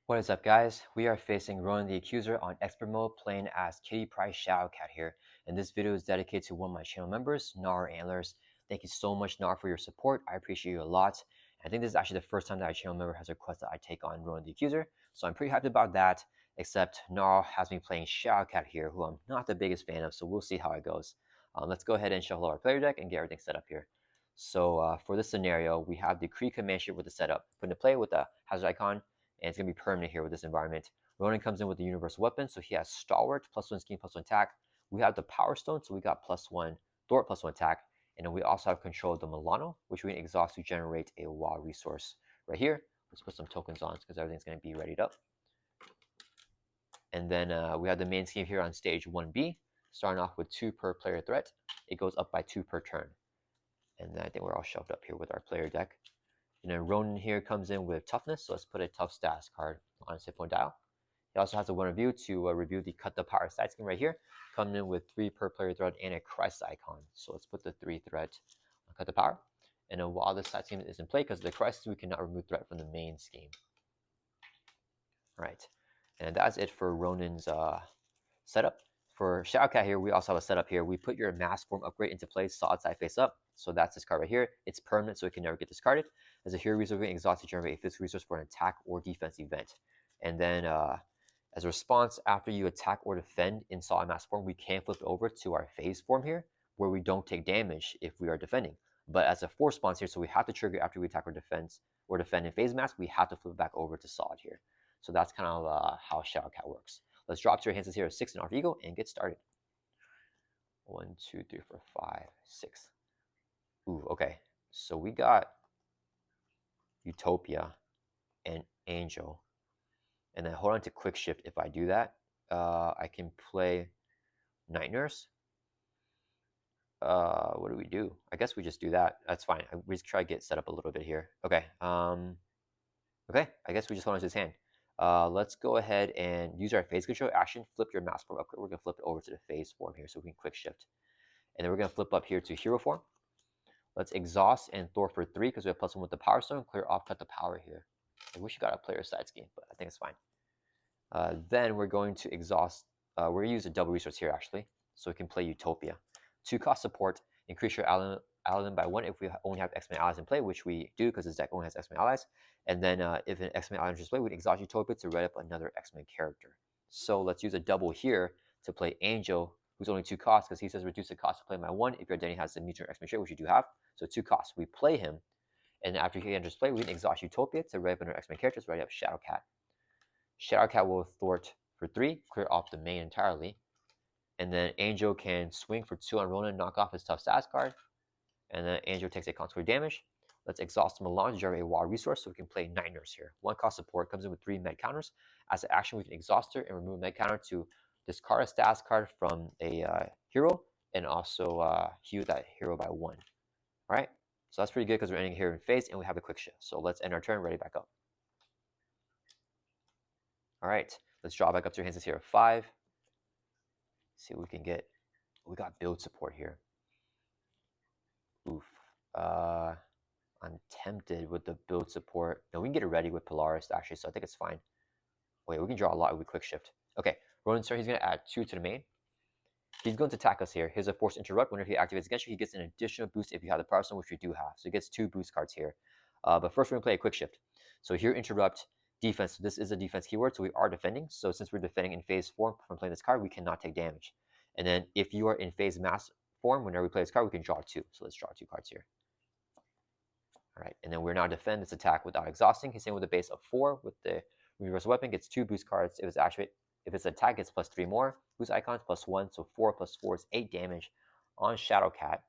What is up, guys? We are facing Ronan the Accuser on expert mode, playing as Kitty Pryde Shadowcat here, and this video is dedicated to one of my channel members, Nar Antlers. Thank you so much, Nar, for your support. I appreciate you a lot. I think this is actually the first time that a channel member has requested I take on Ronan the Accuser, so I'm pretty happy about that, except Nar has me playing Shadowcat here, who I'm not the biggest fan of, so we'll see how it goes. Let's go ahead and shuffle our player deck and get everything set up here. So for this scenario, we have the Kree command ship with the setup. Put into play with the hazard icon, and it's going to be permanent here with this environment. Ronan comes in with the universal weapon, so he has Stalwart, +1 scheme, +1 attack. We have the Power Stone, so we got +1 Thwart, +1 attack. And then we also have control of the Milano, which we can exhaust to generate a wild resource right here. Let's put some tokens on because everything's going to be readied up. And then we have the main scheme here on stage 1B, starting off with 2 per player threat. It goes up by 2 per turn. And then I think we're all shoved up here with our player deck. And then Ronan here comes in with toughness, so let's put a tough stats card on his hit point dial. He also has a one review to review the cut the power side scheme right here, coming in with 3 per player threat and a crisis icon. So let's put the 3 threat on cut the power. And then while this side scheme is in play, because of the crisis, we cannot remove threat from the main scheme. All right, and that's it for Ronan's setup. For Shadowcat here, we also have a setup here. We put your mass form upgrade into place, solid side face up. So that's this card right here. It's permanent, so it can never get discarded. As a hero resource, we can exhaust to generate a physical resource for an attack or defense event. And then as a response, after you attack or defend in solid mass form, we can flip it over to our phase form here, where we don't take damage if we are defending. But as a force response here, so we have to trigger after we attack or defend in phase mass, we have to flip it back over to solid here. So that's kind of how Shadowcat works. Let's drop to your hands here 6 in our ego and get started. 1, 2, 3, 4, 5, 6. Ooh, okay. So we got Utopia and Angel. And then hold on to quick shift. If I do that, I can play Night Nurse. What do we do? I guess we just do that. That's fine. We just try to get set up a little bit here. Okay. Okay. I guess we just hold on to his hand. Let's go ahead and use our phase control action. Flip your mass form up. We're going to flip it over to the phase form here so we can quick shift. And then we're going to flip up here to hero form. Let's exhaust and Thor for 3 because we have +1 with the power stone. Clear off, cut the power here. I wish you got a player side scheme, but I think it's fine. Then we're going to exhaust. We're going to use a double resource here actually, so we can play Utopia. 2 cost support. Increase your ally by 1 if we only have X-Men allies in play, which we do because this deck only has X-Men allies. And then if an X-Men ally enters play, we can exhaust Utopia to write up another X-Men character. So let's use a double here to play Angel, who's only 2 costs because he says reduce the cost to play by 1 if your identity has the mutant X-Men trait, which you do have. So 2 costs. We play him, and after he enters play, we can exhaust Utopia to write up another X-Men characters. Ready up Shadowcat. Shadowcat will thwart for 3, clear off the main entirely. And then Angel can swing for 2 on Ronan, knock off his tough stats card. And then Angel takes a consequence damage. Let's exhaust Milan to generate a wild resource so we can play Night Nurse here. 1 cost support, comes in with 3 med counters. As an action, we can exhaust her and remove med counter to discard a stats card from a hero and also heal that hero by 1. All right, so that's pretty good because we're ending here in phase and we have a quick shift. So let's end our turn, ready back up. All right, let's draw back up to your hands here. 5. See what we can get. We got build support here. Oof. I'm tempted with the build support. No, we can get it ready with Polaris actually, so I think it's fine. Wait, we can draw a lot with quick shift. Okay, Ronan's turn, he's going to add 2 to the main. He's going to attack us here. Here's a force interrupt. Whenever he activates against you, he gets an additional boost if you have the power stone, which we do have. So he gets 2 boost cards here. But first we're going to play a quick shift. So here, interrupt, defense. So this is a defense keyword, so we are defending. So since we're defending in phase form from playing this card, we cannot take damage. And then if you are in phase mass form, whenever we play this card, we can draw 2. So let's draw 2 cards here. All right, and then we're now defend this attack without exhausting. He's in with a base of 4 with the universal weapon, gets 2 boost cards. If it's activate, if it's attack, gets +3 more. Boost icons +1, so 4 + 4 is 8 damage on Shadowcat.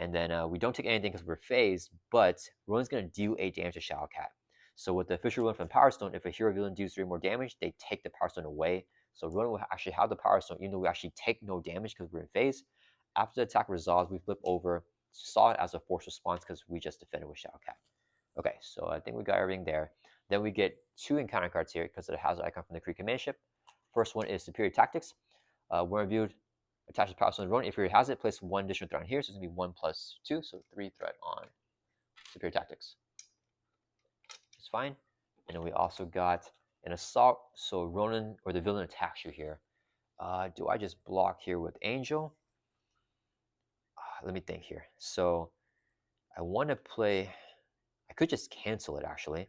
And then we don't take anything because we're phased, but Ronan's going to deal 8 damage to Shadowcat. So with the official rule from Power Stone, if a hero villain deals 3 more damage, they take the Power Stone away. So Ronan will actually have the Power Stone, even though we actually take no damage because we're in phase. After the attack resolves, we flip over, saw it as a force response because we just defended with Shadowcat. Okay, so I think we got everything there. Then we get 2 encounter cards here because it has an icon from the Kree command ship. First one is Superior Tactics. When reviewed, attaches Power Stone to Ronan. If he has it, place 1 additional threat on here. So it's going to be 1 + 2, so 3 threat on Superior Tactics. It's fine. And then we also got An assault, so Ronan or the villain attacks you here. Do I just block here with Angel? Let me think here. So I want to play. I could just cancel it actually.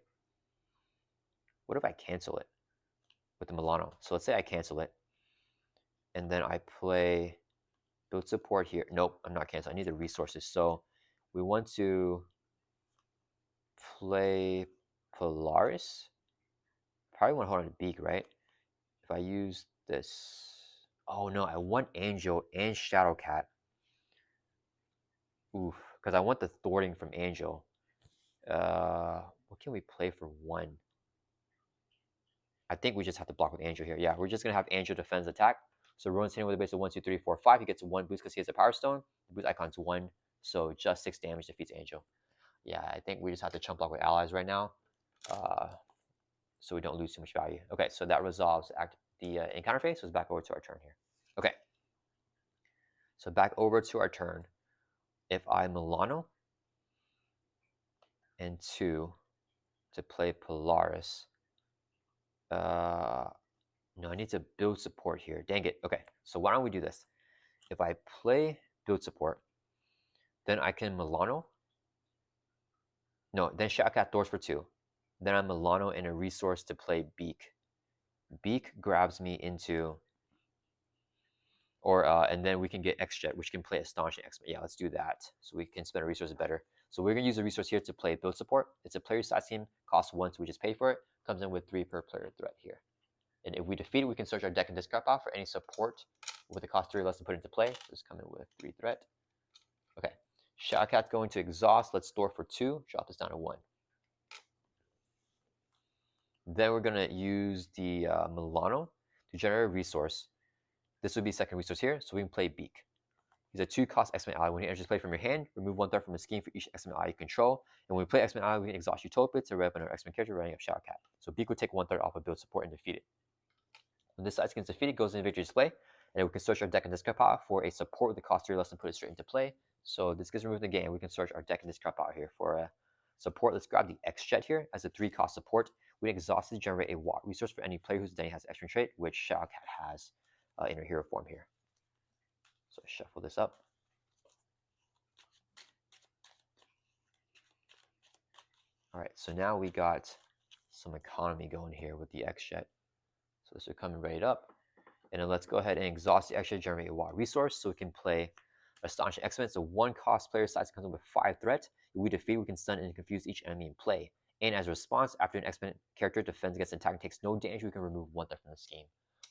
What if I cancel it with the Milano? So let's say I cancel it, and then I play build support here. Nope, I'm not canceling. I need the resources. So we want to play Polaris. Probably want to hold on to Beak, right? If I use this. Oh no, I want Angel and Shadowcat. Oof, because I want the thwarting from Angel. What can we play for one? I think we just have to block with Angel here. Yeah, we're just gonna have Angel defense attack. So Ronan's hitting with a base of 1, 2, 3, 4, 5. He gets 1 boost because he has a Power Stone. The boost icon's 1, so just 6 damage defeats Angel. Yeah, I think we just have to chump block with allies right now, so we don't lose too much value. Okay, so that resolves the encounter phase. So it's back over to our turn here. Okay, so back over to our turn. If I Milano and 2 to play Polaris, no, I need to build support here. Dang it. Okay, so why don't we do this? If I play build support, then I can Milano. No, then Shadowcat Thors for 2. Then I'm Milano and a resource to play Beak. Beak grabs me into, and then we can get X-Jet, which can play Astonishing X-Men. Yeah, let's do that. So we can spend our resources better. So we're gonna use a resource here to play build support. It's a player size team, costs 1, so we just pay for it. Comes in with 3 per player threat here. And if we defeat it, we can search our deck and discard pile for any support with a cost 3 or less to put into play. Just come in with 3 threat. Okay. Shadowcat going to exhaust. Let's store for 2. Drop this down to 1. Then we're going to use the Milano to generate a resource. This would be second resource here, so we can play Beak. He's a 2-cost X-Men ally. When he enters play from your hand, remove 1 threat from the scheme for each X-Men ally you control. And when we play X-Men ally, we can exhaust Utopia to rev another X-Men character running up Shadowcat. So Beak would take 1 threat off of build support and defeat it. When this side gets defeated, it goes into victory display, and we can search our deck and discard pile for a support with the cost 3 less and put it straight into play. So this gets removed in the game. We can search our deck and discard pile here for a support. Let's grab the X-Jet here as a 3-cost support. We can exhaust to generate a watt resource for any player whose identity has extra trait, which Shadowcat has in her hero form here. So shuffle this up. All right, so now we got some economy going here with the X-Jet. So this will come right up. And then let's go ahead and exhaust the X-Jet, generate a watt resource so we can play Astonishing X-Men. So 1-cost player size comes in with 5 threat. If we defeat, we can stun and confuse each enemy in play. And as a response, after an X-Men character defends against an attack and takes no damage, we can remove 1 threat from the scheme.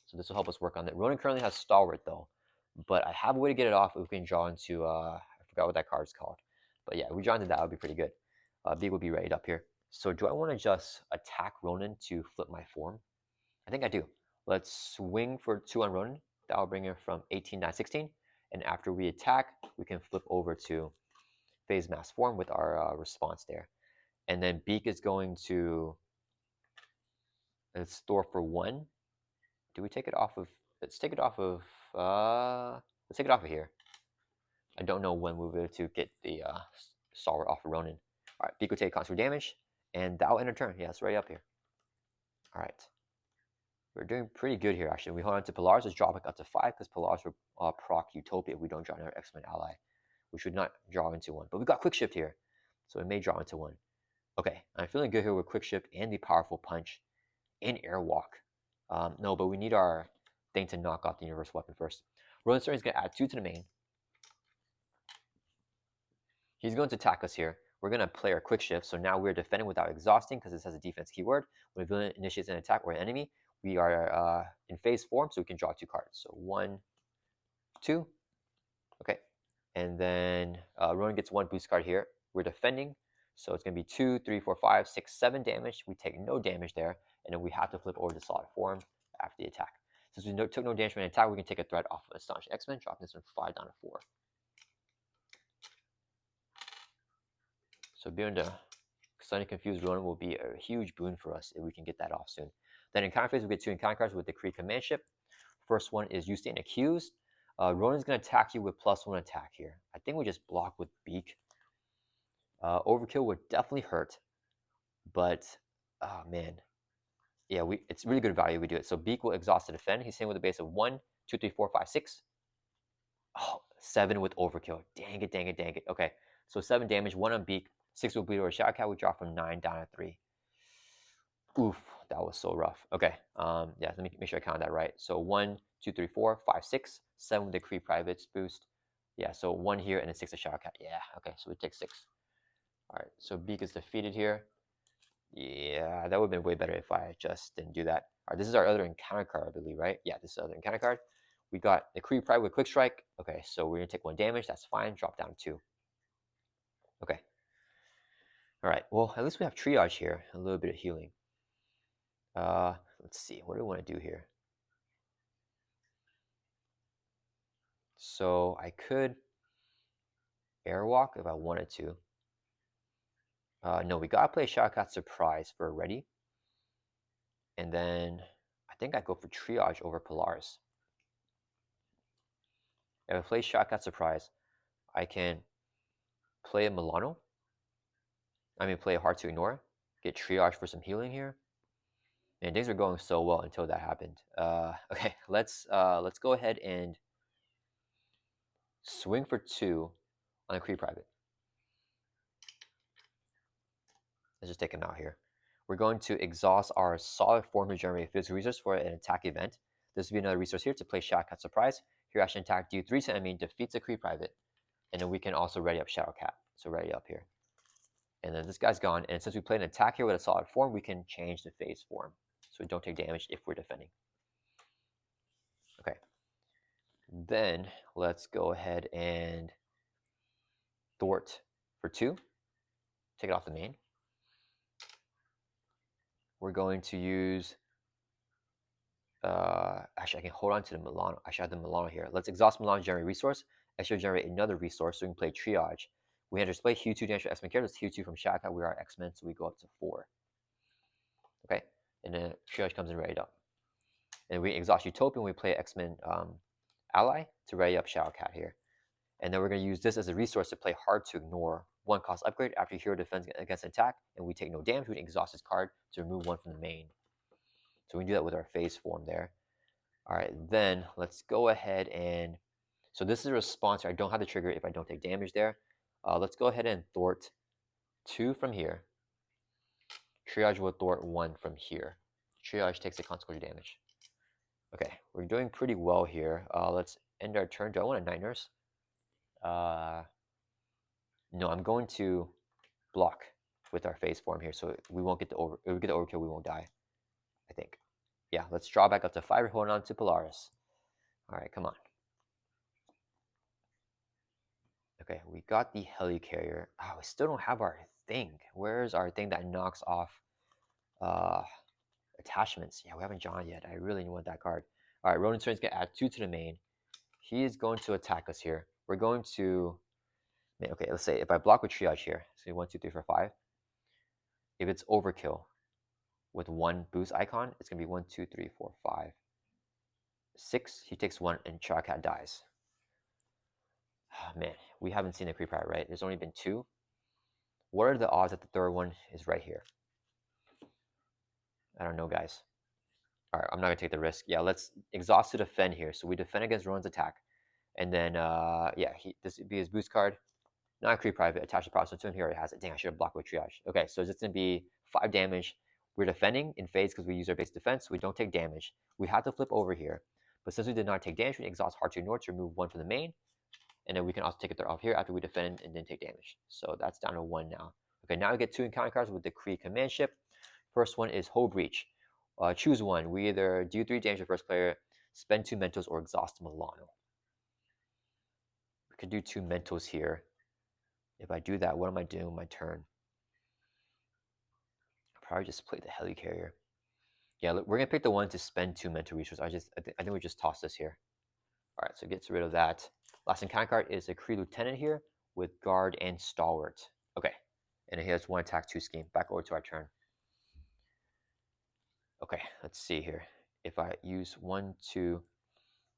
So this will help us work on that. Ronan currently has Stalwart though, but I have a way to get it off if we can draw into, I forgot what that card is called. But yeah, if we draw into that, would be pretty good. B will be rated up here. So do I want to just attack Ronan to flip my form? I think I do. Let's swing for 2 on Ronan. That will bring it from 18 down to 16. And after we attack, we can flip over to phase mass form with our response there. And then Beak is going to store for 1. Do we take it off of? Let's take it off of. Let's take it off of here. I don't know when we'll be able to get the Stalwart off of Ronan. All right, Beak will take constant damage, and that will end a turn. Yeah, it's right up here. All right. We're doing pretty good here, actually. We hold on to Polaris. Let's drop it up to 5 because Polaris will proc Utopia if we don't draw another X-Men ally. We should not draw into 1. But we got Quick Shift here, so we may draw into 1. Okay, I'm feeling good here with Quick Shift and the Powerful Punch and Airwalk. No, but we need our thing to knock off the Universal Weapon first. Ronan Stern is going to add 2 to the main. He's going to attack us here. We're going to play our Quick Shift, so now we're defending without exhausting because this has a defense keyword. When a villain initiates an attack or an enemy, we are in phase form, so we can draw 2 cards. So 1, 2. Okay. And then Ronan gets 1 boost card here. We're defending, so it's going to be 2, 3, 4, 5, 6, 7 damage. We take no damage there, and then we have to flip over to solid form after the attack. Since we took no damage from an attack, we can take a threat off of Astonishing X-Men, dropping this from 5 down to 4. So being able to suddenly confuse Ronan will be a huge boon for us if we can get that off soon. Then in encounter phase, we get 2 encounter cards with the Kree Command Ship. First one is you stand accused. Ronan's going to attack you with +1 attack here. I think we just block with Beak. Overkill would definitely hurt, but oh man, Yeah, it's really good value we do it. So Beak will exhaust to defend. He's hitting with a base of 1, 2, 3, 4, 5, 6. Oh, 7 with overkill. Dang it, dang it, dang it. Okay, so 7 damage, 1 on Beak, 6 will bleed over Shadowcat. We drop from 9 down to 3. Oof, that was so rough. Okay, yeah, let me make sure I count that right. So 1, 2, 3, 4, 5, 6, 7 with the Kree Privates boost. Yeah, so 1 here and then 6 to Shadowcat. Yeah, okay, so we take 6. All right, so Beak is defeated here. Yeah, that would have been way better if I just didn't do that. All right, this is our other encounter card, I believe, right? Yeah, this is our other encounter card. We got the Kree Pride with Quick Strike. Okay, so we're going to take 1 damage. That's fine. Drop down 2. Okay. All right, well, at least we have Triage here. A little bit of healing. Let's see. What do we want to do here? So I could Airwalk if I wanted to. No, we got to play Shadowcat Surprise for ready. And then I think I go for Triage over Polaris. If I play Shadowcat Surprise, I can play a Milano. Play a Hard to Ignore. Get Triage for some healing here. And things were going so well until that happened. Okay, let's go ahead and swing for 2 on a Kree Private. Let's just take him out here. We're going to exhaust our solid form to generate physical resource for an attack event. This will be another resource here to play Shadowcat Surprise. Here, action attack, do 3 to enemy, defeats a Kree Private. And then we can also ready up Shadowcat. So ready up here. And then this guy's gone. And since we played an attack here with a solid form, we can change the phase form. So we don't take damage if we're defending. Okay. Then let's go ahead and thwart for 2. Take it off the main. We're going to use actually I can hold on to the Milano. I should have the Milano here. Let's exhaust Milano to generate resource. I should generate another resource so we can play Triage. We have to display Hue 2 damage for X-Men characters. Hue 2 from Shadowcat. We are X-Men, so we go up to 4. Okay, and then Triage comes in ready up. And we exhaust Utopian. We play X-Men ally to ready up Shadowcat here. And then we're going to use this as a resource to play Hard to Ignore. 1 cost upgrade after hero defends against an attack, and we take no damage. We can exhaust this card to remove 1 from the main. So we can do that with our phase form there. All right, then let's go ahead and, so this is a response. I don't have the trigger if I don't take damage there. Let's go ahead and thwart 2 from here. Triage will thwart 1 from here. Triage takes the consequence damage. Okay, we're doing pretty well here. Let's end our turn. Do I want a Night Nurse? No, I'm going to block with our phase form here, so we won't get the if we get the overkill, we won't die, I think. Yeah, let's draw back up to 5. We're holding on to Polaris. All right, come on. Okay, we got the helicarrier. Oh, we still don't have our thing. Where's our thing that knocks off attachments? Yeah, we haven't drawn yet. I really want that card. All right, Ronan's turn is going to add 2 to the main. He is going to attack us here. We're going to, okay, let's say if I block with Triage here, so 1, 2, 3, 4, 5. If it's overkill with 1 boost icon, it's going to be 1, 2, 3, 4, 5, 6. He takes 1 and Shadowcat dies. Oh, man, we haven't seen a Kree Pirate, right? There's only been 2. What are the odds that the third one is right here? I don't know, guys. All right, I'm not going to take the risk. Yeah, let's exhaust to defend here. So we defend against Ronan's attack. And then, yeah, this would be his boost card. Not a Kree Private. Attach the process to him. He already has it. Dang, I should have blocked with Triage. Okay, so it's going to be 5 damage. We're defending in phase because we use our base defense. So we don't take damage. We have to flip over here. But since we did not take damage, we exhaust Hard to Ignore to remove 1 from the main. And then we can also take it off here after we defend and then take damage. So that's down to 1 now. Okay, now we get 2 encounter cards with the Kree command ship. First one is Hull Breach. Choose one. We either do 3 damage to the first player, spend 2 mentals, or exhaust Milano. We could do 2 mentals here. If I do that, what am I doing with my turn? I'll probably just play the helicarrier. Yeah, we're gonna pick the one to spend 2 mental resources. I think we just toss this here. All right, so it gets rid of that. Last encounter card is a Kree Lieutenant here with Guard and Stalwart. Okay, and he has 1 attack, 2 scheme. Back over to our turn. Okay, let's see here. If I use 1, 2,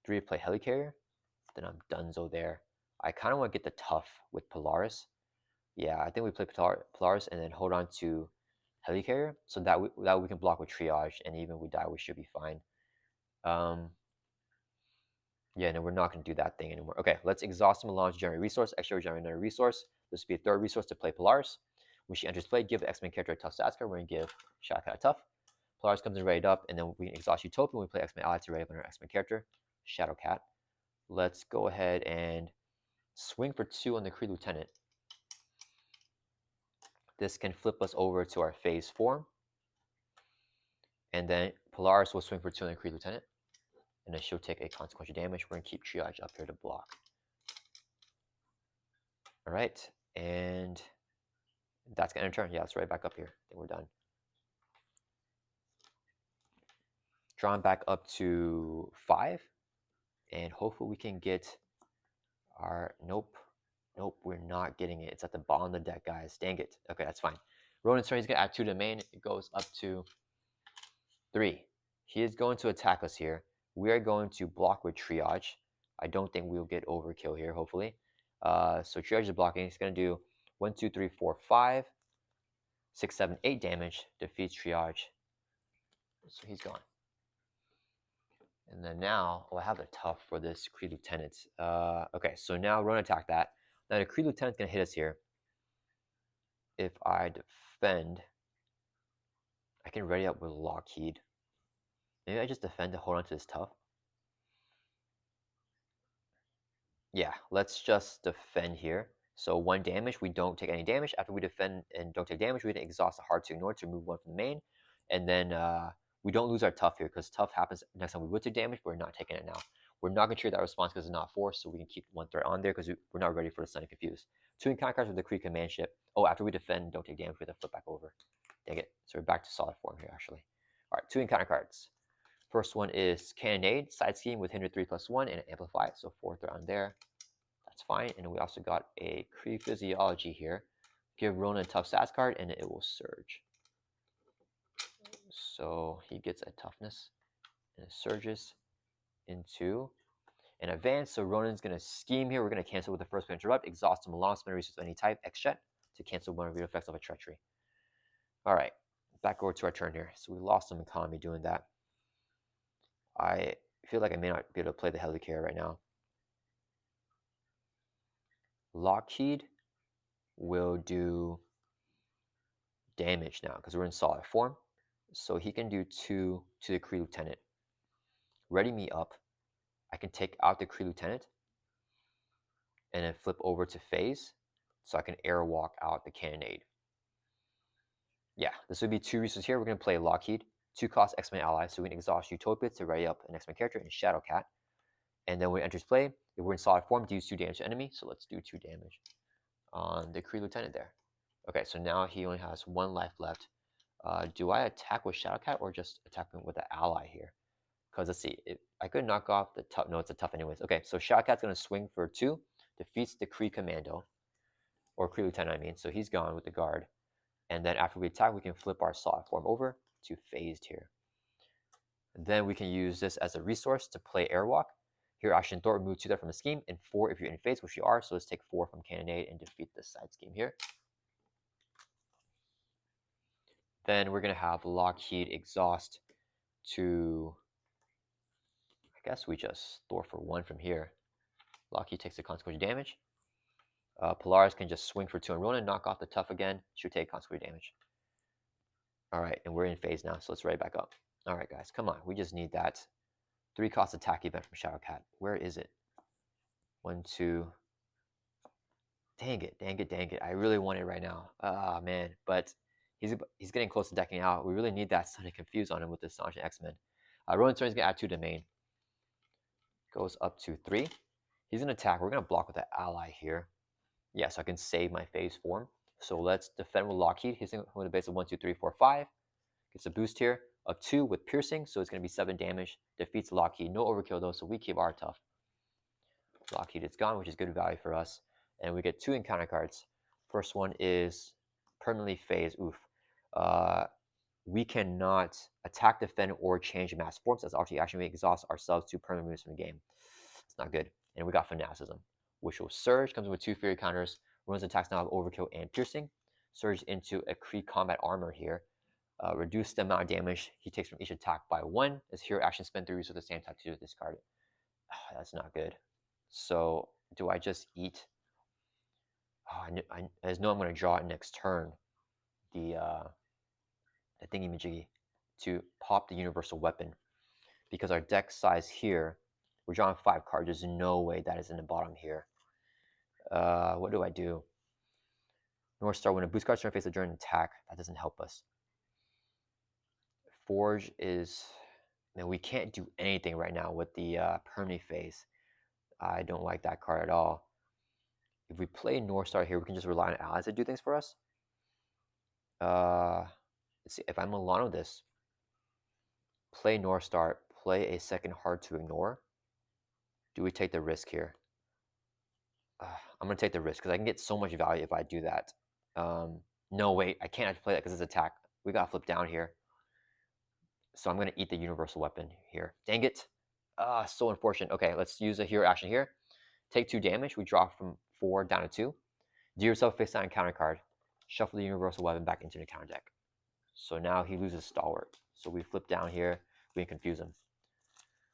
3 to play helicarrier, then I'm donezo there. I kind of want to get the tough with Polaris. Yeah, I think we play Polaris and then hold on to helicarrier, so that we can block with triage, and even if we die, we should be fine. Yeah, no, we're not going to do that thing anymore. Okay, let's exhaust the melange, generate resource, extra generate another resource. This will be a third resource to play Polaris. When she enters play, give the X-Men character a tough stats card. We're going to give Shadowcat a tough. Polaris comes in raid up, and then we can exhaust Utopia. We play X-Men ally to raid up on our X-Men character, Shadowcat. Let's go ahead and swing for 2 on the Kree Lieutenant. This can flip us over to our phase form. And then Polaris will swing for 2 on the Kree Lieutenant. And then she'll take a consequential damage. We're going to keep triage up here to block. All right, and that's going to end turn. Yeah, it's right back up here. I think we're done. Drawn back up to 5. And hopefully we can get our... Nope, we're not getting it. It's at the bottom of the deck, guys. Dang it. Okay, that's fine. Ronan's turn, he's going to add 2 to the main. It goes up to 3. He is going to attack us here. We are going to block with triage. I don't think we'll get overkill here, hopefully. So triage is blocking. He's going to do 1, 2, 3, 4, 5, 6, 7, 8 damage. Defeats triage. So he's gone. And then now, I have a tough for this Kree Lieutenant. Okay, so now Ronan attack that. Now the Kree Lieutenant's going to hit us here. If I defend, I can ready up with Lockheed. Maybe I just defend to hold on to this tough. Yeah, let's just defend here. So 1 damage, we don't take any damage. After we defend and don't take damage, we can exhaust a hard to ignore to remove 1 from the main. And then we don't lose our tough here, because tough happens next time we would take damage, but we're not taking it now. We're not going to trigger that response because it's not forced, so we can keep 1 threat on there because we're not ready for the Sudden Confuse. 2 encounter cards with the Kree command ship. Oh, after we defend, don't take damage, we have to flip back over. Dang it. So we're back to solid form here, actually. All right, 2 encounter cards. First one is Cannonade, side scheme with hinder 3+1 and amplify, so 4 threat on there. That's fine. And we also got a Kree Physiology here. Give Ronan a tough stats card and it will surge. So he gets a toughness and it surges into an advance. So Ronan's going to scheme here. We're going to cancel with the first interrupt, exhaust him along, spend a resource of any type, X-Jet, to cancel one of the effects of a treachery. All right, back over to our turn here. So we lost some economy doing that. I feel like I may not be able to play the Helicarrier right now. Lockheed will do damage now because we're in solid form. So he can do 2 to the Kree Lieutenant. Ready me up. I can take out the Kree Lieutenant and then flip over to phase so I can airwalk out the Cannonade. Yeah, this would be 2 resources here. We're going to play Lockheed. 2 cost X-Men ally, so we can exhaust Utopia to ready up an X-Men character in Shadowcat. And then when it enters play, if we're in solid form, deals 2 damage to enemy. So let's do 2 damage on the Kree Lieutenant there. Okay, so now he only has 1 life left. Do I attack with Shadowcat or just attack him with the ally here? Because let's see, I could knock off the tough. No, it's a tough anyways. Okay, so Shadowcat's going to swing for 2, defeats the Kree Commando, or Kree Lieutenant, I mean. So he's gone with the guard. And then after we attack, we can flip our solid form over to phased here. And then we can use this as a resource to play Airwalk. Here, Action Thor, remove 2 there from the scheme, and 4 if you're in phase, which you are. So let's take 4 from Cannonade and defeat this side scheme here. Then we're going to have Lockheed exhaust to, I guess we just Thor for 1 from here. Lockheed takes the consequential damage. Polaris can just swing for 2 on Ronan, knock off the tough again. She'll take consequential damage. All right, and we're in phase now, so let's ready back up. All right, guys, come on. We just need that 3-cost attack event from Shadowcat. Where is it? 1, 2. Dang it. I really want it right now. Ah, man. But he's getting close to decking out. We really need that Sudden Confuse on him with this Astonishing X-Men. Ronan's turn is going to add 2 to main. Goes up to 3. He's going to attack. We're going to block with the ally here. Yeah, so I can save my phase form. So let's defend with Lockheed. He's going with a base of 1, 2, 3, 4, 5. Gets a boost here of 2 with piercing, so it's going to be 7 damage. Defeats Lockheed. No overkill though, so we keep our tough. Lockheed is gone, which is good value for us. And we get 2 encounter cards. First one is permanently phase. Oof. We cannot attack, defend, or change mass forms. That's actually we exhaust ourselves 2 permanent moves from the game. It's not good. And we got Fanaticism, which will surge. Comes with 2 Fury counters. Runs attacks now have overkill and piercing. Surge into a Kree combat armor here. Reduce the amount of damage he takes from each attack by 1. As hero action, spend 3 resources at the same time to discard it. That's not good. So do I just eat? I just know I'm going to draw it next turn. The thingy-majiggy to pop the universal weapon. Because our deck size here, we're drawing 5 cards. There's no way that is in the bottom here. What do I do? North Star, when a boost card turn face during attack, that doesn't help us. Forge is, man, we can't do anything right now with the permanent phase. I don't like that card at all. If we play North Star here, we can just rely on allies to do things for us. Let's see, if I Milano this, play North Star, play a second hard to ignore. Do we take the risk here? I'm going to take the risk because I can get so much value if I do that. No, wait, I can't actually play that because it's attack. We got to flip down here. So I'm going to eat the universal weapon here. Dang it. So unfortunate. Okay, let's use a hero action here. Take 2 damage. We drop from 4 down to 2. Do yourself face down counter card. Shuffle the universal weapon back into the counter deck. So now he loses Stalwart. So we flip down here. We can confuse him.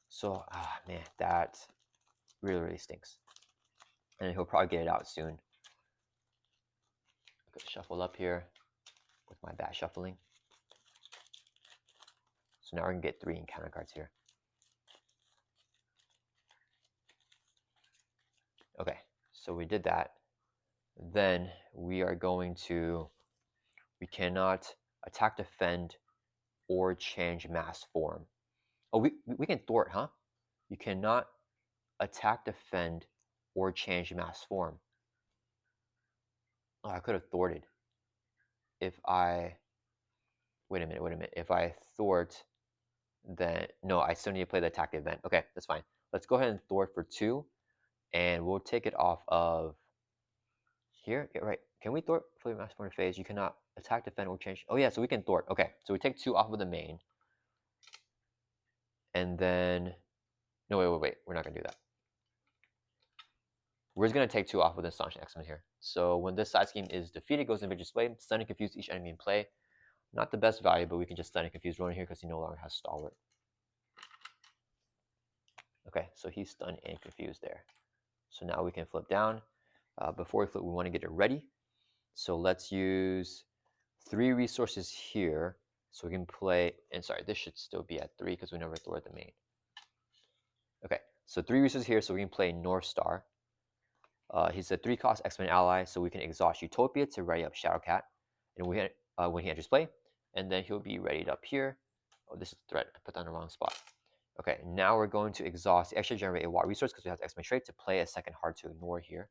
So, man, that really, really stinks. And he'll probably get it out soon. Shuffle up here with my bad shuffling. So now we're going to get 3 encounter cards here. Okay, so we did that. Then we are going to, we cannot attack, defend, or change mass form. Oh, we can thwart, huh? You cannot attack, defend, or change mass form. Oh, I could have thwarted. If I, wait a minute. If I thwart, then, no, I still need to play the attack event. Okay, that's fine. Let's go ahead and thwart for 2, and we'll take it off of here. Yeah, right. Can we thwart for the mass form phase? You cannot attack, defend, or change. Oh, yeah, so we can thwart. Okay, so we take 2 off of the main. And then, no, wait. We're not going to do that. We're just going to take 2 off with Astonishing X-Men here. So when this side scheme is defeated, goes in victory display, stun and confuse each enemy in play. Not the best value, but we can just stun and confuse Ronan here because he no longer has Stalwart. Okay, so he's stunned and confused there. So now we can flip down. Before we flip, we want to get it ready. So let's use 3 resources here. So we can play, and sorry, this should still be at 3 because we never threw at the main. Okay, so 3 resources here, so we can play North Star. He's a 3-cost X-Men ally, so we can exhaust Utopia to ready up Shadowcat. And when he enters play, and then he'll be readied up here. Oh, this is a threat. I put that in the wrong spot. Okay, now we're going to exhaust the extra generate a water resource because we have the X-Men trait to play a second hard to ignore here.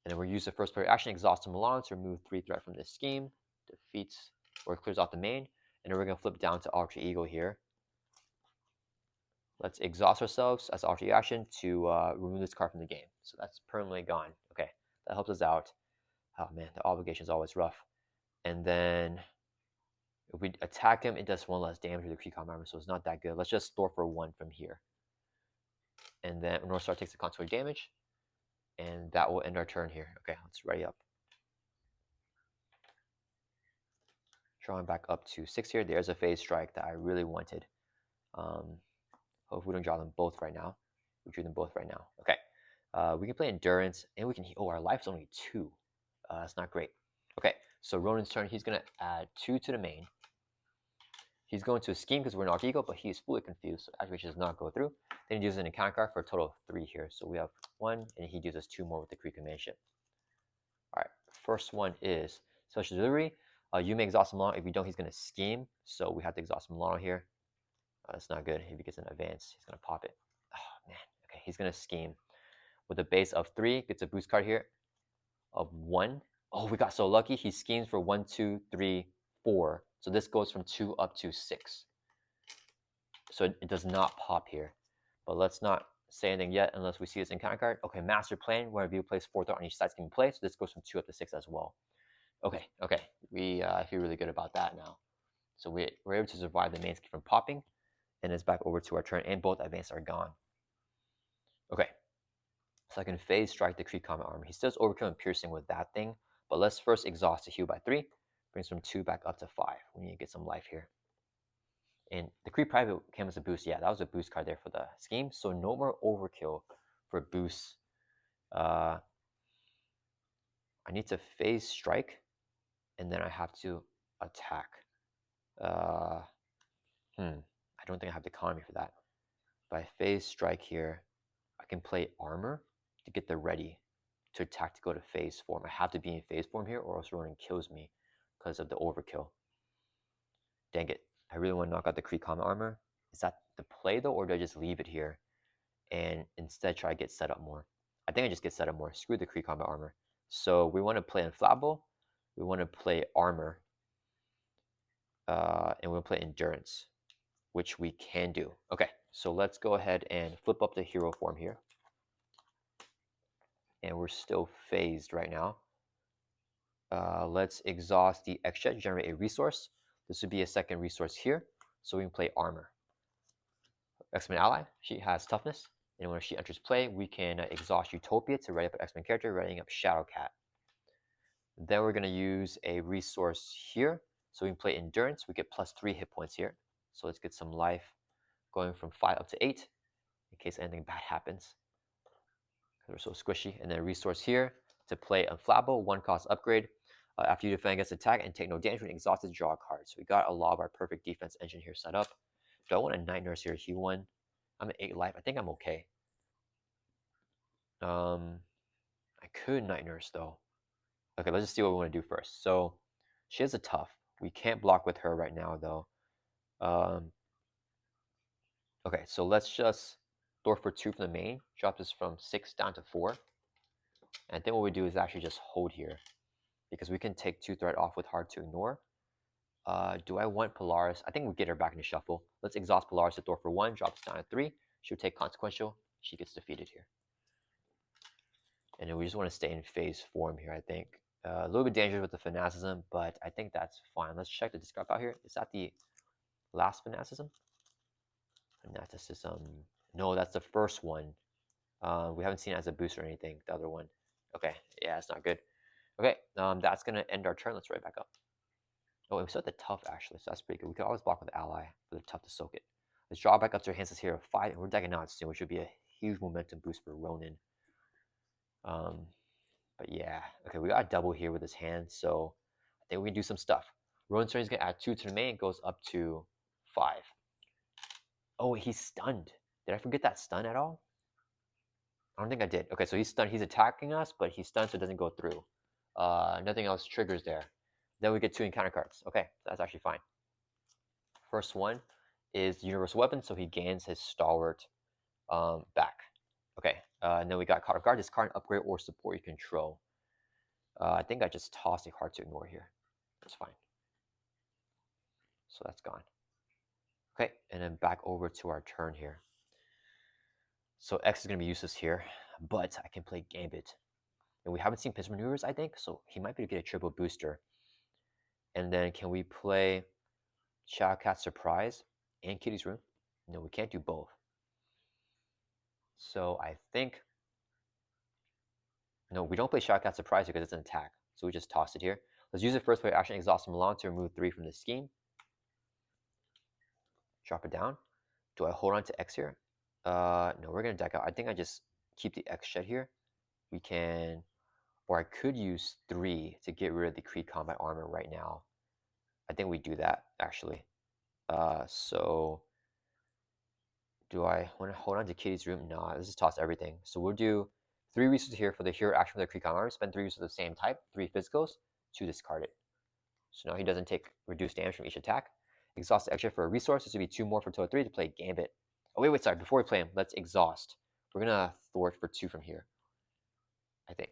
And then we'll use the first player action, exhaust Milan to remove 3 threat from this scheme, defeats or clears off the main. And then we're going to flip down to Alter Ego here. Let's exhaust ourselves as Alter Ego action to remove this card from the game. So that's permanently gone. Okay, that helps us out. Oh man, the obligation is always rough. And then if we attack him, it does 1 less damage with the Precon armor, so it's not that good. Let's just store for 1 from here. And then North Star takes the contour damage. And that will end our turn here. Okay, let's ready up. Drawing back up to 6 here. There's a phase strike that I really wanted. Hope we don't draw them both right now. We drew them both right now. Okay. We can play Endurance, and we can, oh, our life's only 2. That's not great. Okay, so Ronan's turn. He's going to add 2 to the main. He's going to scheme because we're not ego, but he's fully confused, so activation does not go through. Then he uses an encounter card for a total of 3 here. So we have 1, and he uses 2 more with the Kree Command Ship. All right, first one is Special Delivery. You may exhaust Milano. If you don't, he's going to scheme. So we have to exhaust Milano here. That's not good. If he gets an advance, he's going to pop it. Oh, man. Okay, he's going to scheme. With a base of 3, gets a boost card here of 1. Oh, we got so lucky. He schemes for 1, 2, 3, 4. So this goes from 2 up to 6. So it does not pop here. But let's not say anything yet unless we see this encounter card. Okay, Master Plan, where view plays 4 threat on each side scheme play. So this goes from 2 up to 6 as well. Okay. I feel really good about that now. So we're able to survive the main scheme from popping. And it's back over to our turn, and both advances are gone. Okay. So I can phase strike the Kree Comet Armor. He still has Overkill and Piercing with that thing, but let's first exhaust to heal by 3. Brings from 2 back up to 5. We need to get some life here. And the Kree Private came as a boost. Yeah, that was a boost card there for the scheme. So no more overkill for boosts. I need to phase strike, and then I have to attack. I don't think I have the economy for that. If I phase strike here, I can play armor to get the ready to attack to go to phase form. I have to be in phase form here, or else Ronan kills me because of the overkill. Dang it. I really want to knock out the Kree Comet armor. Is that the play though, or do I just leave it here and instead try to get set up more? I think I just get set up more. Screw the Kree Comet armor. So we want to play Inflammable. We want to play armor. And we'll play endurance, which we can do. Okay, so let's go ahead and flip up the hero form here. And we're still phased right now. Let's exhaust the X-Jet to generate a resource. This would be a second resource here, so we can play armor. X-Men ally, she has toughness, and when she enters play, we can exhaust Utopia to ready up an X-Men character, readying up Shadowcat. Then we're going to use a resource here, so we can play endurance. We get +3 hit points here, so let's get some life, going from 5 up to 8, in case anything bad happens, because we're so squishy. And then a resource here to play Unflappable, 1 cost upgrade. After you defend against attack and take no damage when exhausted, draw a card. So we got a lot of our perfect defense engine here set up. Do I want a Night Nurse here? He won. I'm at 8 life. I think I'm okay. I could Night Nurse though. Okay, let's just see what we want to do first. So she has a tough. We can't block with her right now though. Okay, so let's just Thor for 2 from the main. Drop this from 6 down to 4. And I think what we do is actually just hold here, because we can take 2 threat off with hard to ignore. Do I want Polaris? I think we'll get her back into shuffle. Let's exhaust Polaris to Thor for 1, drop this down to 3. She'll take consequential. She gets defeated here. And then we just want to stay in phase form here, I think. A little bit dangerous with the fanaticism, but I think that's fine. Let's check the discard out here. Is that the last fanaticism? Fanaticism. No, that's the first one. We haven't seen it as a boost or anything, the other one. Okay, yeah, it's not good. Okay, that's going to end our turn. Let's right back up. Oh, we still have the tough, actually, so that's pretty good. We could always block with the ally for the tough to soak it. Let's draw back up to our hands here of 5, and we're decking out soon, which would be a huge momentum boost for Ronan. But yeah, okay, we got a double here with his hand, so I think we can do some stuff. Ronan's turn is going to add 2 to the main, goes up to 5. Oh, he's stunned. Did I forget that stun at all? I don't think I did. Okay, so he's stunned. He's attacking us, but he's stunned, so it doesn't go through. Nothing else triggers there. Then we get 2 encounter cards. Okay, that's actually fine. First one is Universal Weapon, so he gains his Stalwart back. Okay, and then we got Card. This card upgrade or support you control. I think I just tossed a card to ignore here. That's fine. So that's gone. Okay, and then back over to our turn here. So X is going to be useless here, but I can play Gambit. And we haven't seen pitch maneuvers, I think, so he might be able to get a triple booster. And then can we play Shadowcat Surprise and Kitty's Room? No, we can't do both. So I think, no, we don't play Shadowcat Surprise because it's an attack. So we just toss it here. Let's use it first play action, exhaust Milan to remove 3 from the scheme. Drop it down. Do I hold on to X here? No, we're going to deck out. I think I just keep the X shed here. We can, or I could use 3 to get rid of the Kree combat armor right now. I think we do that, actually. So do I want to hold on to Kitty's Room? No, let's just toss everything. So we'll do 3 resources here for the hero action for the Kree combat armor. Spend 3 resources of the same type, 3 physicals, to discard it. So now he doesn't take reduced damage from each attack. Exhaust the extra for a resource. This would be 2 more for total 3 to play Gambit. Oh, wait, sorry. Before we play him, let's exhaust. We're going to thwart for 2 from here, I think.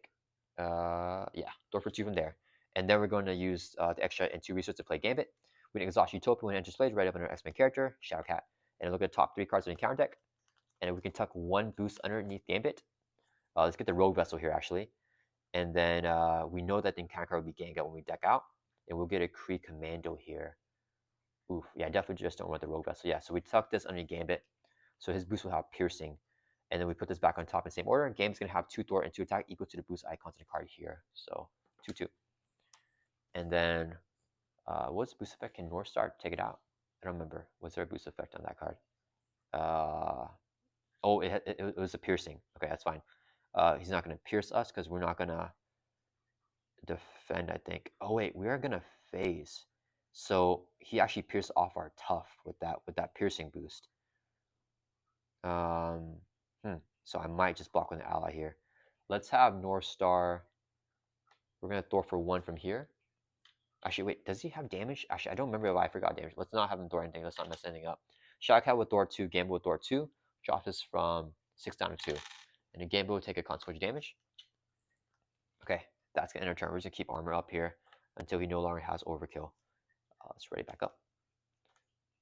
Yeah, thwart for 2 from there. And then we're going to use the extra and 2 resources to play Gambit. We can exhaust Utopia when it enters play, right up under X-Men character, Shadowcat. And look at the top 3 cards of the encounter deck. And we can tuck 1 boost underneath Gambit. Let's get the Rogue Vessel here, actually. And then we know that the encounter card will be Ganga when we deck out. And we'll get a Kree Commando here. Oof, yeah, definitely just don't want the Rogue Vessel. Yeah, so we tuck this under Gambit. So his boost will have Piercing. And then we put this back on top in the same order. Game's going to have 2 thwart and 2 attack equal to the boost icons in the card here. So 2-2. And then What's boost effect? Can North Star take it out? I don't remember. Was there a boost effect on that card? Oh, it was a piercing. Okay, that's fine. He's not going to pierce us because we're not going to defend, I think. Oh wait, we are going to phase. So he actually pierced off our tough with that piercing boost. So I might just block with an ally here. Let's have North Star. We're going to Thor for 1 from here. Actually, wait, does he have damage? Actually, I don't remember if I forgot damage. Let's not have him Thor anything. Let's not mess anything up. Shadowcat with Thor 2, Gamble with Thor 2. Drops us from 6 down to 2. And then Gamble will take a consequence damage. Okay, that's going to end our turn. We're just going to keep armor up here until he no longer has overkill. Let's ready back up.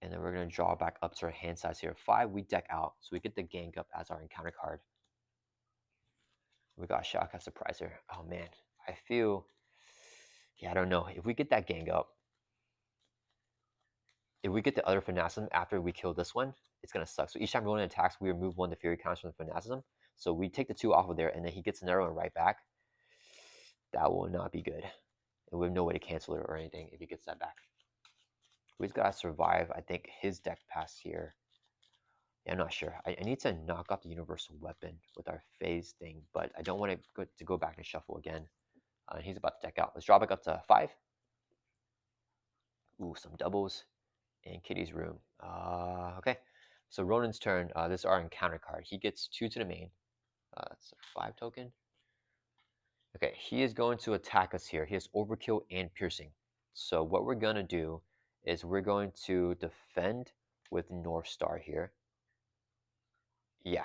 And then we're going to draw back up to our hand size here. 5, we deck out. So we get the Gang Up as our encounter card. We got Shadowcat Surpriser. Oh man, I feel... Yeah, I don't know. If we get that Gang Up, if we get the other Fanaticism after we kill this one, it's going to suck. So each time Ronan attacks, we remove 1 of the Fury counters from the Fanaticism. So we take the 2 off of there, and then he gets another one right back. That will not be good. And we have no way to cancel it or anything if he gets that back. We just got to survive, I think, his deck pass here. Yeah, I'm not sure. I need to knock off the Universal Weapon with our phase thing, but I don't want to go back and shuffle again. He's about to deck out. Let's draw back up to 5. Ooh, some doubles. And Kitty's room. Okay, so Ronan's turn. This is our encounter card. He gets 2 to the main. That's a 5 token. Okay, he is going to attack us here. He has overkill and piercing. So what we're going to do is we're going to defend with North Star here. Yeah,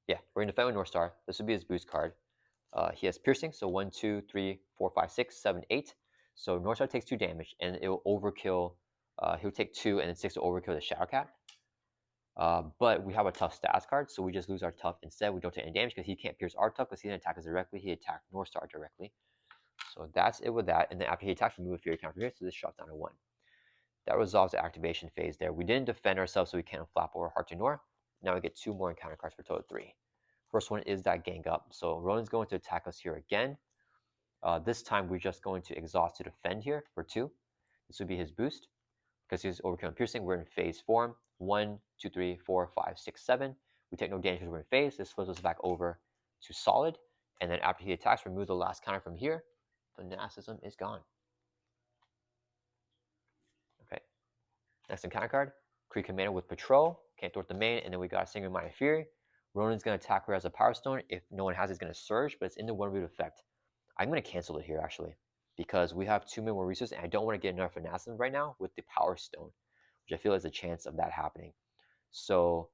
we're going to defend with North Star. This would be his boost card. He has piercing, so 1, 2, 3, 4, 5, 6, 7, 8. So North Star takes 2 damage, and it will overkill. He'll take 2, and then 6 to overkill the Shadowcat. But we have a tough stats card, so we just lose our tough instead. We don't take any damage because he can't pierce our tough because he didn't attack us directly. He attacked North Star directly. So that's it with that. And then after he attacks, we move a Fury counter here, so this drops down to 1. That resolves the activation phase there. We didn't defend ourselves, so we can't flap over Heart to Nor. Now we get 2 more encounter cards for a total of 3. First one is that Gang Up. So Ronan's going to attack us here again. This time we're just going to exhaust to defend here for 2. This would be his boost. Because he's overkill and piercing, we're in phase form. 1, 2, 3, 4, 5, 6, 7. We take no damage because we're in phase. This flips us back over to solid. And then after he attacks, remove the last counter from here. Fanaticism is gone. Okay. Next encounter card. Kree Commander with Patrol. Can't thwart the main. And then we got a Single Minded Fury. Ronan's going to attack her as a Power Stone. If no one has it, it's going to Surge, but it's in the 1 root effect. I'm going to cancel it here, actually, because we have 2 more resources, and I don't want to get another Fanaticism right now with the Power Stone, which I feel is a chance of that happening. So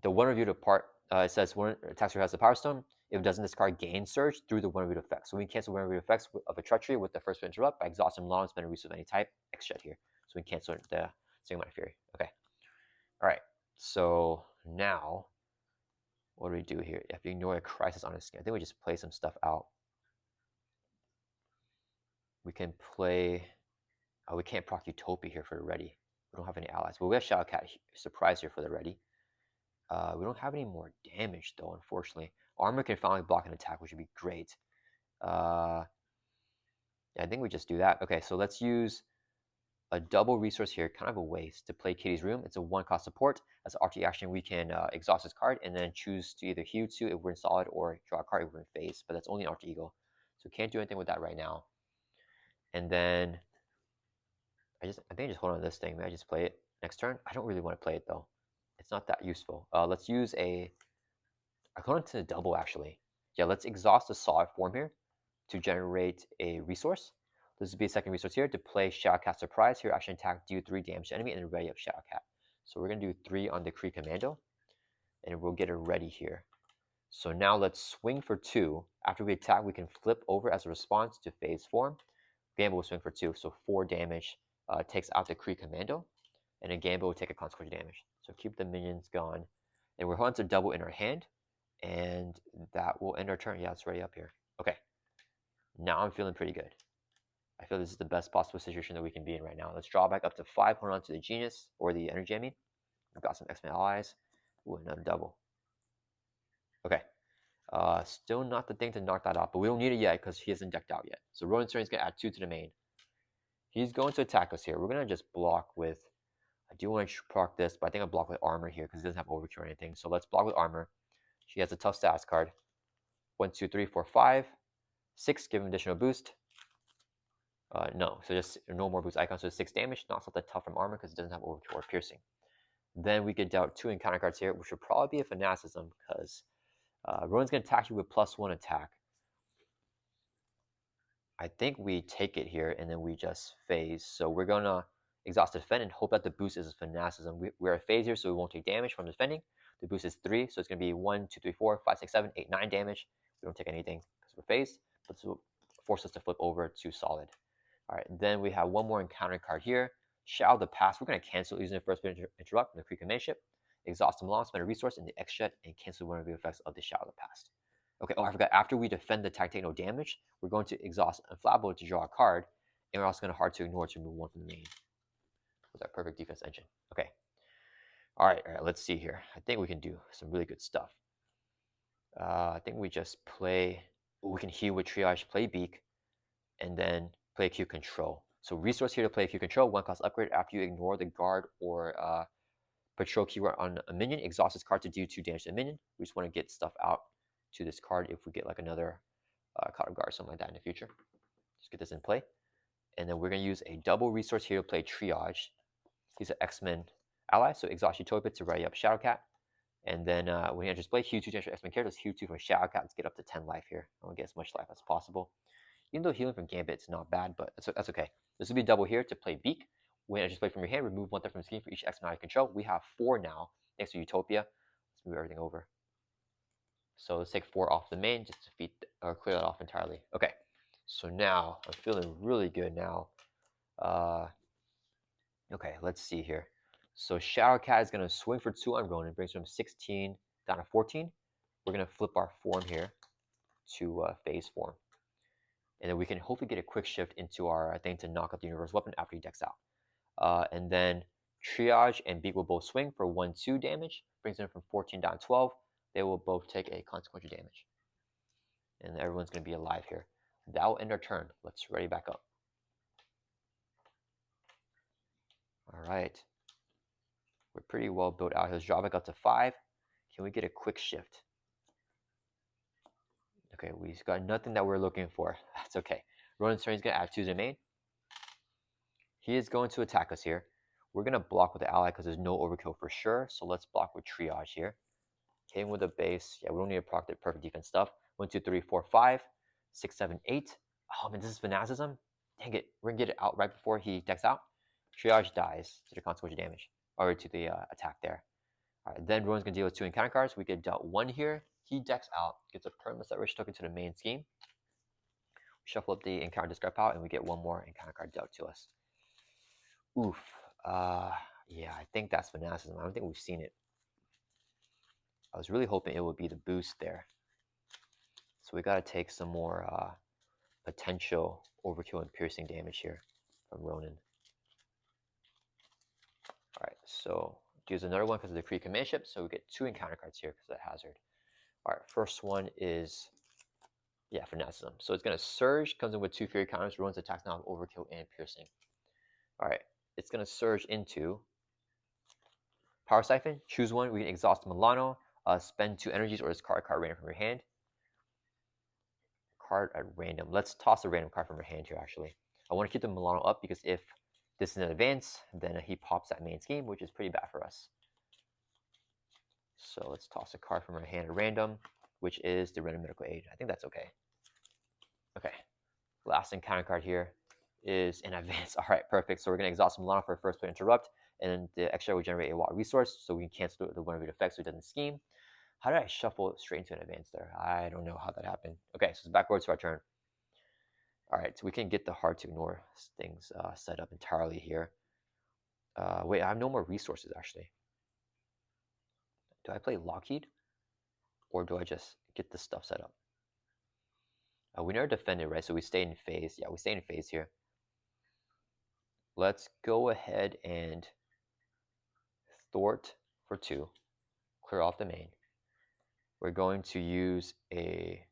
the 1 review part, it says one attacker has the Power Stone. If it doesn't, this card gains Surge through the 1 review effect. So we can cancel 1 review effects of a Treachery with the first interrupt by exhausting long spend a resource of any type. X Shed here. So we can cancel the Single Minded Fury. Okay. All right. So now, what do we do here? If you ignore a Crisis on his skin, I think we just play some stuff out. We can play. Oh, we can't proc Utopia here for the ready. We don't have any allies. But we have Shadowcat Surprise here for the ready. We don't have any more damage, though, unfortunately. Armor can finally block an attack, which would be great. Yeah, I think we just do that. Okay, so let's use a double resource here, kind of a waste, to play Kitty's Room. It's a 1-cost support. As an RT action, we can exhaust this card and then choose to either heal 2 if we're in solid or draw a card if we're in phase. But that's only an RT Eagle. So can't do anything with that right now. And then I think I just hold on to this thing. Maybe I just play it next turn. I don't really want to play it though. It's not that useful. Let's use I go into the double actually. Yeah, let's exhaust the solid form here to generate a resource. This would be a second resource here to play Shadowcat Surprise. Here, action attack, do 3 damage to enemy, and then ready up Shadowcat. So we're gonna do 3 on the Kree Commando, and we'll get it ready here. So now let's swing for 2. After we attack, we can flip over as a response to phase form. Gamble will swing for 2, so 4 damage. Takes out the Kree Commando, and then Gamble will take a consequence damage. So keep the minions gone. And we're holding to double in our hand, and that will end our turn. Yeah, it's ready up here. Okay, now I'm feeling pretty good. I feel this is the best possible situation that we can be in right now. Let's draw back up to 5, hold on to the Genius, or the Energy, I mean. We've got some X-Men allies. Ooh, another double. Okay, still not the thing to knock that out, but we don't need it yet because he hasn't decked out yet. So Ronan's turn is going to add 2 to the main. He's going to attack us here. We're going to just block with, I do want to proc this, but I think I'll block with armor here because he doesn't have overkill or anything. So let's block with armor. She has a tough stats card. 1, 2, 3, 4, 5, 6, give him additional boost. No, so just no more boost icon. So 6 damage, not something tough from armor because it doesn't have overkill or piercing. Then we get out 2 encounter cards here, which would probably be a fanaticism because Ronan's going to attack you with +1 attack. I think we take it here and then we just phase. So we're going to exhaust defend and hope that the boost is a fanaticism. We're a phase here, so we won't take damage from defending. The boost is 3, so it's going to be 1, 2, 3, 4, 5, 6, 7, 8, 9 damage. We don't take anything because we're phased, but this will force us to flip over to solid. All right, then we have one more encounter card here. Shadow the Past. We're going to cancel using the first bit interrupt from the Creek Command Ship. Exhaust them long, spend a resource in the X-Jet, and cancel one of the effects of the Shadow the Past. Okay, oh, I forgot. After we defend the attack, take no damage, we're going to exhaust Inflammable to draw a card, and we're also going to hard to ignore to remove 1 from the main. With our perfect defense engine. Okay. All right, let's see here. I think we can do some really good stuff. I think we just play, we can heal with Triage, play Beak, and then play Q Control. So resource here to play Q Control, 1 cost upgrade after you ignore the guard or patrol keyword on a minion, exhaust this card to do 2 damage to the minion. We just want to get stuff out to this card if we get like another card of guard or something like that in the future. Just get this in play. And then we're going to use a double resource here to play Triage. He's an X-Men ally, so exhaust Utopia to ready up Shadowcat. And then when you just play Hue 2 for X-Men characters, Hue 2 from Shadowcat. Let's get up to 10 life here. I want to get as much life as possible. Even though healing from Gambit is not bad, but that's okay. This will be double here to play Beak. When I just play from your hand, remove 1 thing from the scheme for each X-Men I control. We have 4 now, thanks to Utopia. Let's move everything over. So let's take 4 off the main just to defeat or clear that off entirely. Okay, so now I'm feeling really good now. Okay, let's see here. So Shadowcat is going to swing for 2 on Ronan, brings from 16 down to 14. We're going to flip our form here to phase form. And then we can hopefully get a quick shift into our thing to knock out the universal weapon after he decks out. And then Triage and Beak will both swing for 1-2 damage, brings them from 14 down to 12. They will both take a consequential damage. And everyone's going to be alive here. That will end our turn. Let's ready back up. All right. We're pretty well built out. His drawback up to 5. Can we get a quick shift? Okay, we've got nothing that we're looking for. That's okay. Ronan's turn, he's going to add 2 to the main. He is going to attack us here. We're going to block with the ally because there's no overkill for sure. So let's block with Triage here. Hit him with a base. Yeah, we don't need to proc the perfect defense stuff. 1, 2, 3, 4, 5, 6, 7, 8. Oh man, this is fanaticism. Dang it. We're going to get it out right before he decks out. Triage dies to the consequential damage. Or to the attack there. All right, then Ronan's going to deal with 2 encounter cards. We get dealt 1 here. He decks out, gets a permanent set token to the main scheme. Shuffle up the encounter discard pile, and we get 1 more encounter card dealt to us. Oof. Yeah, I think that's fanaticism. I don't think we've seen it. I was really hoping it would be the boost there. So we got to take some more potential overkill and piercing damage here from Ronan. All right, so use another one because of the Kree Command Ship. So we get 2 encounter cards here because of the hazard. All right, first one is, yeah, fanaticism. So it's going to surge, comes in with 2 fury counters, ruins attacks now with overkill and piercing. All right, it's going to surge into Power Siphon. Choose one. We can exhaust Milano, spend 2 energies, or discard a card random from your hand. Card at random. Let's toss a random card from your hand here, actually. I want to keep the Milano up because if this is an advance, then he pops that main scheme, which is pretty bad for us. So let's toss a card from our hand at random, which is the random medical aid. I think that's okay. Okay. Last encounter card here is an advance. All right, perfect. So we're going to exhaust Milano for first play interrupt, and then the extra will generate a wild resource, so we can cancel the one of the effects so it doesn't scheme. How did I shuffle straight into an advance there? I don't know how that happened. Okay, so it's backwards to our turn. All right, so we can get the hard to ignore things set up entirely here. Wait, I have no more resources, actually. Do I play Lockheed? Or do I just get this stuff set up? We never defended, right? So we stay in phase. Yeah, we stay in phase here. Let's go ahead and thwart for 2. Clear off the main. We're going to use a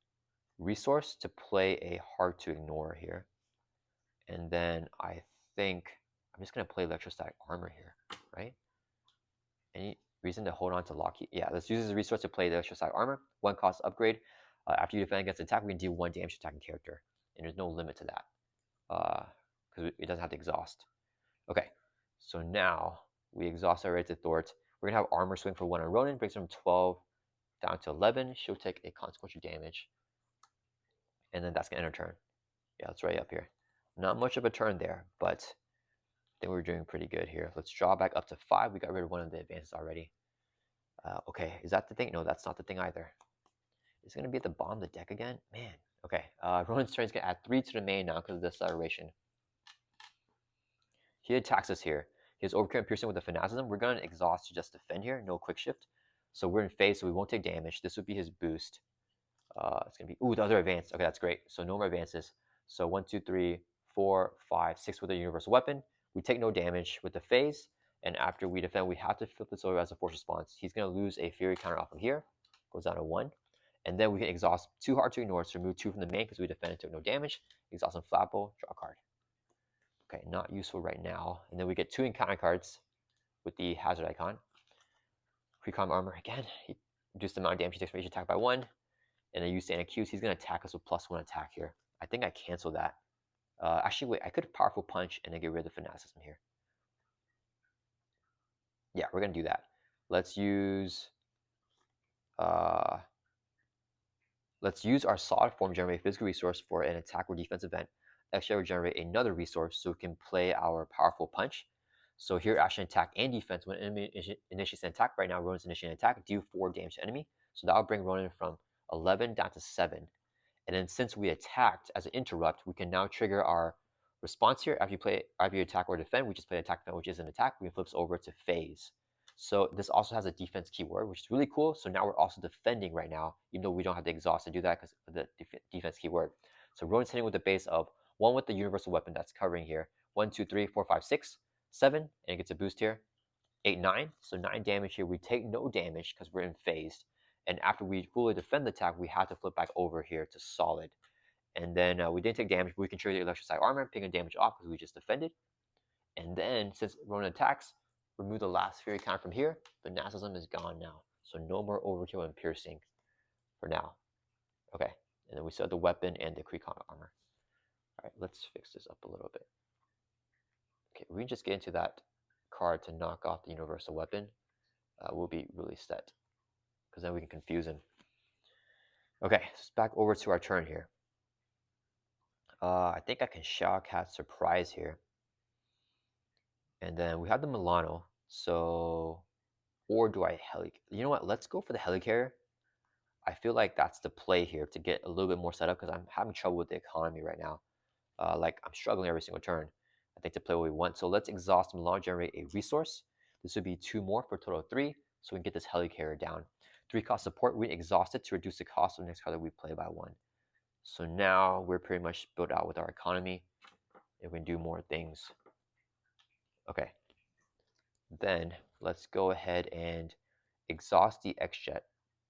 resource to play a hard to ignore here. And then I think I'm just gonna play electrostatic armor here, right? Any reason to hold on to Lockheed? Yeah, let's use this resource to play the electrostatic armor. 1 cost upgrade. After you defend against attack, we can deal 1 damage to attacking character, and there's no limit to that because it doesn't have to exhaust. Okay, so now we exhaust our rated Thort. We're gonna have armor swing for 1 on Ronan, brings from 12 down to 11. She'll take a consequential damage, and then that's gonna end her turn. Yeah, it's right up here. Not much of a turn there, but I think we're doing pretty good here. Let's draw back up to 5. We got rid of 1 of the advances already. Okay, is that the thing? No, that's not the thing either. Is it going to be at the bottom of the deck again? Man. Okay, Ronan's turn is going to add 3 to the main now because of the acceleration. He attacks us here. He has overkill and piercing with the fanaticism. We're going to exhaust to just defend here. No quick shift. So we're in phase, so we won't take damage. This would be his boost. It's going to be... Ooh, the other advance. Okay, that's great. So no more advances. So 1, 2, 3, 4, 5, 6 with a universal weapon. We take no damage with the phase. And after we defend, we have to flip this over as a force response. He's going to lose a Fury counter off of here. Goes down to 1. And then we can exhaust 2 hard to ignore to remove 2 from the main because we defended, took no damage. Exhaust on Flapple, draw a card. Okay, not useful right now. And then we get 2 encounter cards with the hazard icon. Precon armor again. He reduced the amount of damage he takes for each attack by 1. And I use Stand Accused. He's going to attack us with +1 attack here. I think I cancel that. Actually, wait, I could powerful punch and then get rid of the fanaticism here. Yeah, we're going to do that. Let's use our solid form generate physical resource for an attack or defense event. Extra will generate another resource so we can play our powerful punch. So here, action attack and defense. When enemy initiates an attack, right now Ronan's initiating an attack, do 4 damage to enemy. So that'll bring Ronan from 11 down to 7. And then since we attacked as an interrupt, we can now trigger our response here. After you attack or defend, we just play attack defend, which is an attack. We can flip over to phase. So this also has a defense keyword, which is really cool. So now we're also defending right now, even though we don't have the exhaust to do that because of the defense keyword. So Ronan's hitting with a base of 1 with the universal weapon that's covering here. 1, 2, 3, 4, 5, 6, 7, and it gets a boost here. 8, 9. So 9 damage here. We take no damage because we're in phased. And after we fully defend the attack, we have to flip back over here to solid. And then we didn't take damage, but we can trigger the electrostatic armor, picking damage off because we just defended. And then since Ronan attacks, remove the last Fury counter from here. The Fanaticism is gone now. So no more overkill and piercing for now. Okay, and then we still have the weapon and the Precon armor. All right, let's fix this up a little bit. Okay, we can just get into that card to knock off the universal weapon. We'll be really set because then we can confuse him. Okay, so back over to our turn here. I think I can Shadowcat surprise here. And then we have the Milano. So, or do I heli? You know what? Let's go for the helicarrier. I feel like that's the play here to get a little bit more set up because I'm having trouble with the economy right now. Like I'm struggling every single turn. I think to play what we want. So let's exhaust Milano, generate a resource. This would be 2 more for a total of 3. So we can get this helicarrier down. 3 cost support. We exhaust it to reduce the cost of the next card that we play by 1. So now we're pretty much built out with our economy. And we can do more things. Okay. Then let's go ahead and exhaust the X-Jet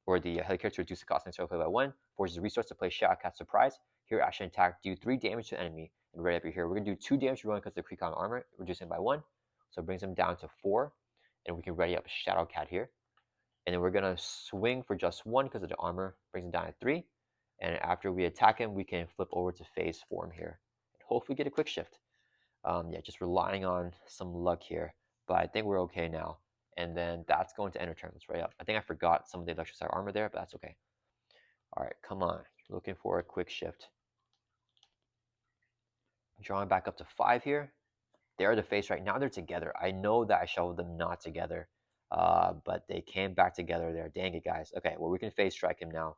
or the helicarrier to reduce the cost of next card play by 1. Forces a resource to play Shadowcat Surprise. Here, action attack, do 3 damage to the enemy. And right up here, we're going to do 2 damage to Ronan because of the Precon armor, reducing by 1. So it brings him down to 4. And we can ready up Shadowcat here. And then we're going to swing for just 1 because of the armor, brings him down to 3. And after we attack him, we can flip over to phase form here. And hopefully get a quick shift. Yeah, just relying on some luck here. But I think we're okay now. And then that's going to enter turn. Let's right up. I think I forgot some of the electrostatic armor there, but that's okay. All right, come on. Looking for a quick shift. Drawing back up to 5 here. They're the face right now. They're together. I know that I shuffled them not together. But they came back together there. Dang it, guys. Okay, well, we can phase strike him now.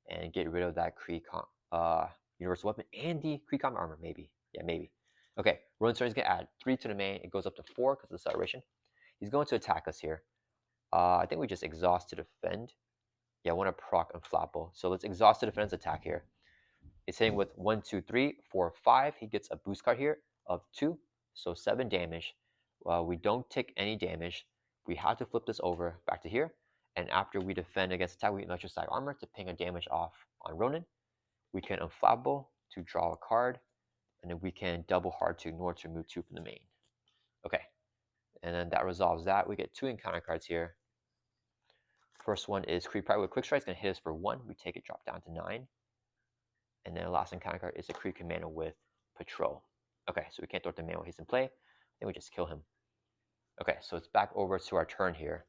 And get rid of that universal weapon and the Precon armor, maybe. Yeah, maybe. Okay, Ronan's turn is going to add 3 to the main. It goes up to 4 because of the acceleration. He's going to attack us here. I think we just exhaust to defend. Yeah, I want to proc on Flapple. So let's exhaust to defend his attack here. It's hitting with 1, 2, 3, 4, 5. He gets a boost card here of 2. So 7 damage. We don't take any damage. We have to flip this over back to here. And after we defend against attack, we electrostatic armor to ping a damage off on Ronan. We can unflappable to draw a card. And then we can double hard to ignore to remove 2 from the main. Okay, and then that resolves that. We get 2 encounter cards here. First one is Creep Pride with Quick Strike. It's going to hit us for 1. We take it, drop down to 9. And then the last encounter card is a Creep Commando with Patrol. Okay, so we can't throw the man while he's in play. Then we just kill him. Okay, so it's back over to our turn here.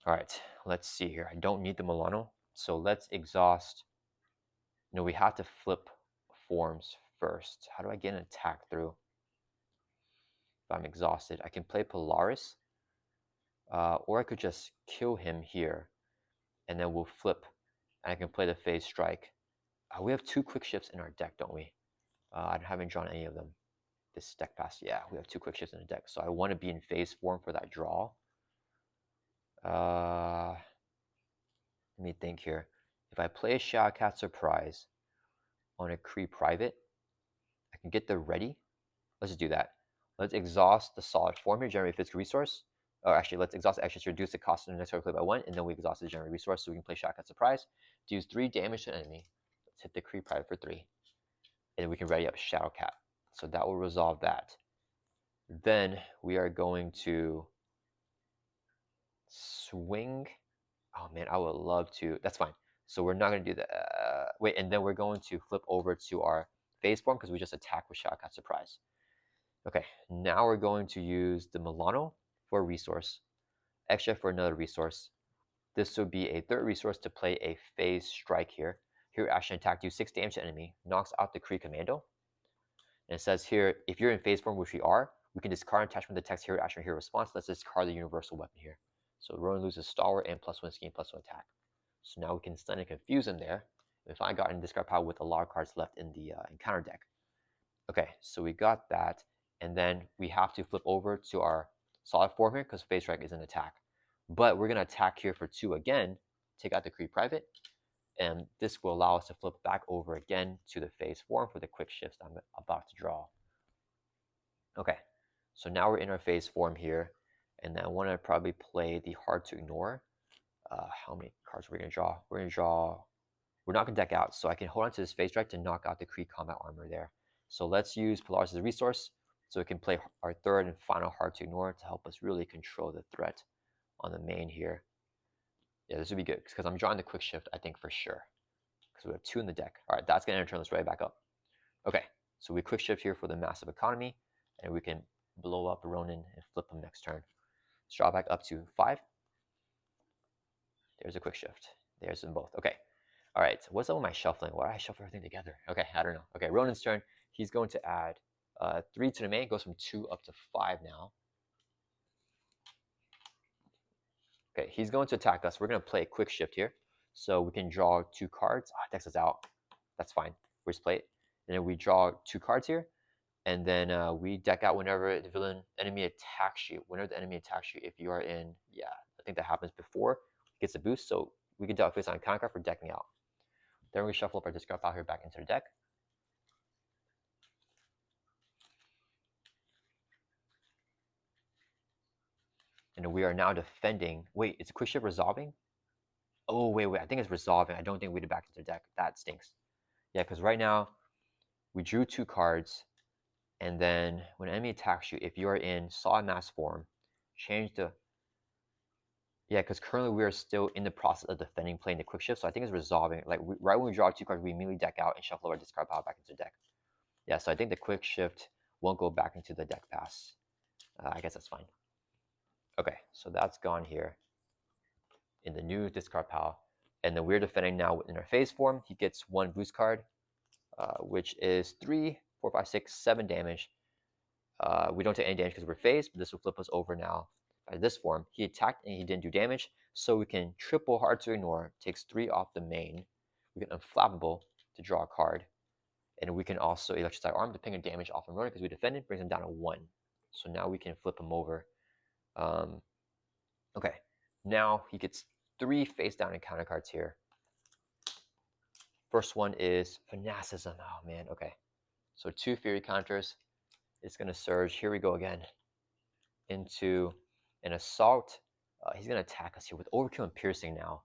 All right, let's see here. I don't need the Milano, so let's exhaust. No, we have to flip forms first. How do I get an attack through? If I'm exhausted, I can play Polaris, or I could just kill him here, and then we'll flip, and I can play the phase strike. We have 2 quick shifts in our deck, don't we? I haven't drawn any of them. This deck pass, yeah, we have 2 quick shifts in the deck, so I want to be in phase form for that draw. Let me think here. If I play a Shadowcat Surprise on a Kree Private, I can get the ready. Let's do that. Let's exhaust the solid form here, generate physical resource. Or actually, let's exhaust the extra to reduce the cost of the next card play by 1, and then we exhaust the generate resource so we can play Shadowcat Surprise. Deals 3 damage to an enemy. Let's hit the Kree Private for 3. And we can ready up Shadowcat. So that will resolve that. Then we are going to swing. Oh man, I would love to. That's fine. So we're not going to do that. Wait, and then we're going to flip over to our phase form because we just attacked with Shadowcat Surprise. Okay, now we're going to use the Milano for a resource, extra for another resource. This will be a 3rd resource to play a phase strike here. Here, action attack, do 6 damage to enemy, knocks out the Kree Commando. And it says here, if you're in phase form, which we are, we can discard attachment to the text hero action hero response. Let's discard the universal weapon here. So Ronan loses Stalwart and +1 scheme, +1 attack. So now we can stun and confuse him there. If I got in discard pile with a lot of cards left in the encounter deck. Okay, so we got that. And then we have to flip over to our solid form here because phase strike is an attack. But we're going to attack here for 2 again, take out the Kree Private. And this will allow us to flip back over again to the phase form for the quick shifts I'm about to draw. Okay, so now we're in our phase form here, and then I want to probably play the hard to ignore. How many cards are we going to draw? We're not going to deck out, so I can hold on to this phase strike to knock out the Kree combat armor there. So let's use Polaris as a resource, so we can play our 3rd and final hard to ignore to help us really control the threat on the main here. Yeah, this would be good, because I'm drawing the quick shift, I think, for sure. Because we have 2 in the deck. All right, that's going to turn this right back up. Okay, so we quick shift here for the massive economy, and we can blow up Ronan and flip him next turn. Let's draw back up to 5. There's a quick shift. There's them both. Okay. All right, so what's up with my shuffling? Why did I shuffle everything together? Okay, I don't know. Okay, Ronan's turn. He's going to add 3 to the main. It goes from 2 up to 5 now. Okay, he's going to attack us. We're going to play a quick shift here. So we can draw 2 cards. Oh, decks us out. That's fine. We just play it. And then we draw 2 cards here. And then we deck out whenever the enemy attacks you. Whenever the enemy attacks you, if you are in, yeah, I think that happens before it gets a boost. So we can deal face on counter card for decking out. Then we shuffle up our discard pile here back into the deck. And we are now defending. Wait, is a quick shift resolving? Oh, wait, I think it's resolving. I don't think we did back into the deck. That stinks. Yeah, because right now we drew 2 cards. And then when an enemy attacks you, if you are in solid mass form, change the... Yeah, because currently we are still in the process of defending, playing the quick shift. So I think it's resolving. Like right when we draw 2 cards, we immediately deck out and shuffle our discard pile back into the deck. Yeah, so I think the quick shift won't go back into the deck pass. I guess that's fine. Okay, so that's gone here in the new discard pile. And then we're defending now in our phase form. He gets 1 boost card, which is 3, 4, 5, 6, 7 damage. We don't take any damage because we're phased, but this will flip us over now by this form. He attacked and he didn't do damage, so we can triple hard to ignore, takes 3 off the main. We can unflappable to draw a card. And we can also electrify arm depending on damage off of Ronan because we defended, brings him down to 1. So now we can flip him over. Okay, now he gets 3 face down encounter cards here. First one is Fanaticism. Oh man, okay. So 2 Fury counters. It's going to surge. Here we go again into an assault. He's going to attack us here with overkill and piercing now.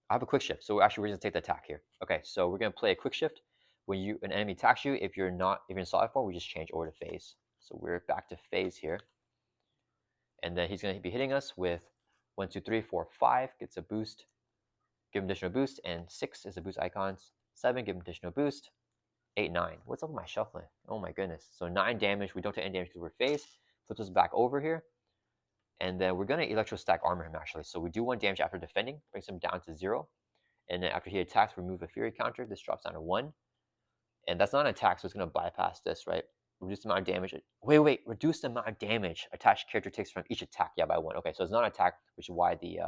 I have a quick shift, so actually we're gonna take the attack here. Okay, so we're gonna play a quick shift. When an enemy attacks you, if you're in solid form, we just change over to phase. So we're back to phase here, and then he's gonna be hitting us with 1, 2, 3, 4, 5 gets a boost, give him additional boost, and 6 is the boost icons. 7 give him additional boost. 8, 9. What's up with my shuffling? Oh my goodness. So 9 damage. We don't take any damage because we're phased. Flips us back over here. And then we're going to electrostatic armor him actually. So we do 1 damage after defending, brings him down to 0. And then after he attacks, remove a fury counter. This drops down to 1. And that's not an attack, so it's going to bypass this, right? Reduce the amount of damage. Wait. Reduce the amount of damage attached character takes from each attack. Yeah, by 1. Okay, so it's not an attack, which is why the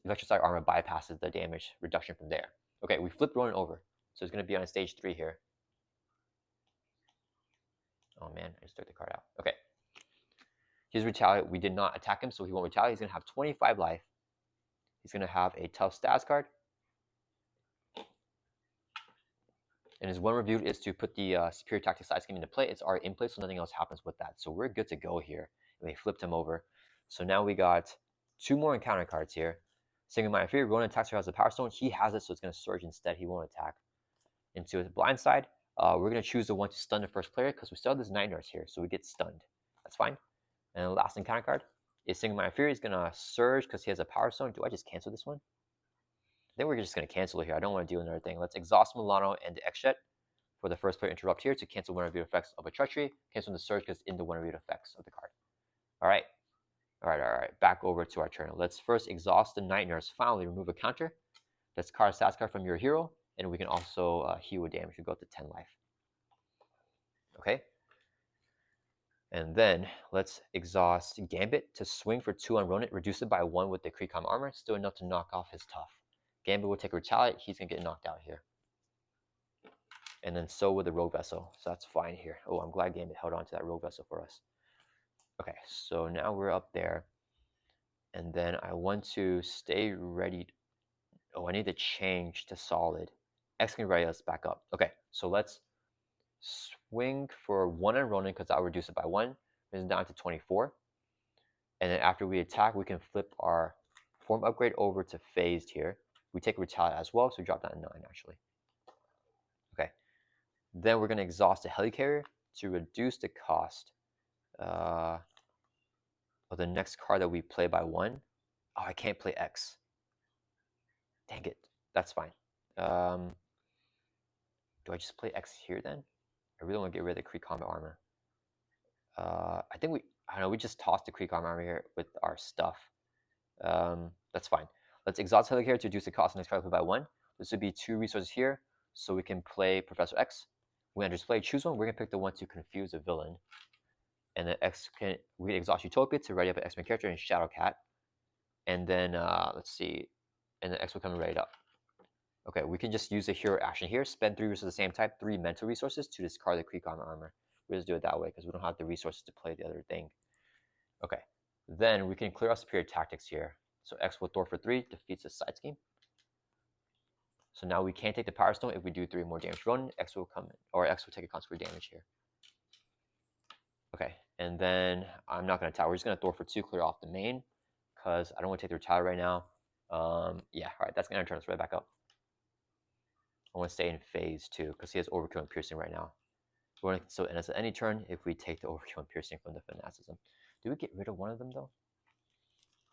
electrostatic armor bypasses the damage reduction from there. Okay, we flip Ronan over. So it's going to be on stage 3 here. Oh man, I just took the card out. Okay. He's retaliate. We did not attack him, so he won't retaliate. He's going to have 25 life. He's going to have a tough stats card. And his one review is to put the superior tactic side scheme into play. It's already in place, so nothing else happens with that. So we're good to go here. And we flipped him over. So now we got 2 more encounter cards here. Single Mind Fury, Ronan attacks who has the Power Stone. He has it, so it's going to surge instead. He won't attack. Into his blind side, we're going to choose the one to stun the first player because we still have this Night Nurse here, so we get stunned. That's fine. And the last encounter card is Single Mind Fury. Is going to surge because he has a Power Stone. Do I just cancel this one? I think we're just going to cancel it here. I don't want to do another thing. Let's exhaust Milano and the X-Jet for the first player interrupt here to cancel one of the effects of a treachery. Cancel the surge because in the one of the effects of the card. All right. Back over to our turn. Let's first exhaust the Night Nurse. Finally, remove a counter. Let's card a stats card from your hero. And we can also heal with damage. We go up to 10 life. Okay. And then let's exhaust Gambit to swing for 2 on Ronan. Reduce it by 1 with the Creecom armor. Still enough to knock off his tough. Gambit will take a retaliate. He's going to get knocked out here. And then so with the Rogue Vessel. So that's fine here. Oh, I'm glad Gambit held on to that Rogue Vessel for us. Okay, so now we're up there. And then I want to stay ready. Oh, I need to change to solid. X can ready us back up. Okay, so let's swing for 1 on Ronan because I'll reduce it by 1. Brings it down to 24. And then after we attack, we can flip our form upgrade over to phased here. We take retaliate as well, so we drop down to 9 actually. Okay. Then we're going to exhaust a Helicarrier to reduce the cost of the next card that we play by 1. Oh, I can't play X. Dang it. That's fine. Do I just play X here then? I really want to get rid of the Kree combat armor. I don't know, we just tossed the Kree combat armor here with our stuff. That's fine. Let's exhaust Helicarrier to reduce the cost of the next card we play by 1. This would be 2 resources here, so we can play Professor X. When I display, choose one. We're going to pick the one to confuse a villain. And then X can exhaust Utopia to ready up an X-Men character in Shadowcat. And then, let's see, and then X will come ready up. Okay, we can just use a hero action here. Spend 3 resources of the same type, 3 mental resources to discard the Creecom armor. We'll just do it that way because we don't have the resources to play the other thing. Okay, then we can clear out superior tactics here. So X will throw for 3, defeats the side scheme. So now we can't take the Power Stone if we do 3 more damage run. X will come in, or X will take a consequent damage here. Okay, and then I'm not going to attack. We're just going to throw for 2, clear off the main because I don't want to take the retaliate right now. Yeah, all right, that's going to turn us right back up. I want to stay in phase 2 because he has overkill and piercing right now. So and it's at any turn if we take the overkill and piercing from the fanaticism. Do we get rid of one of them though?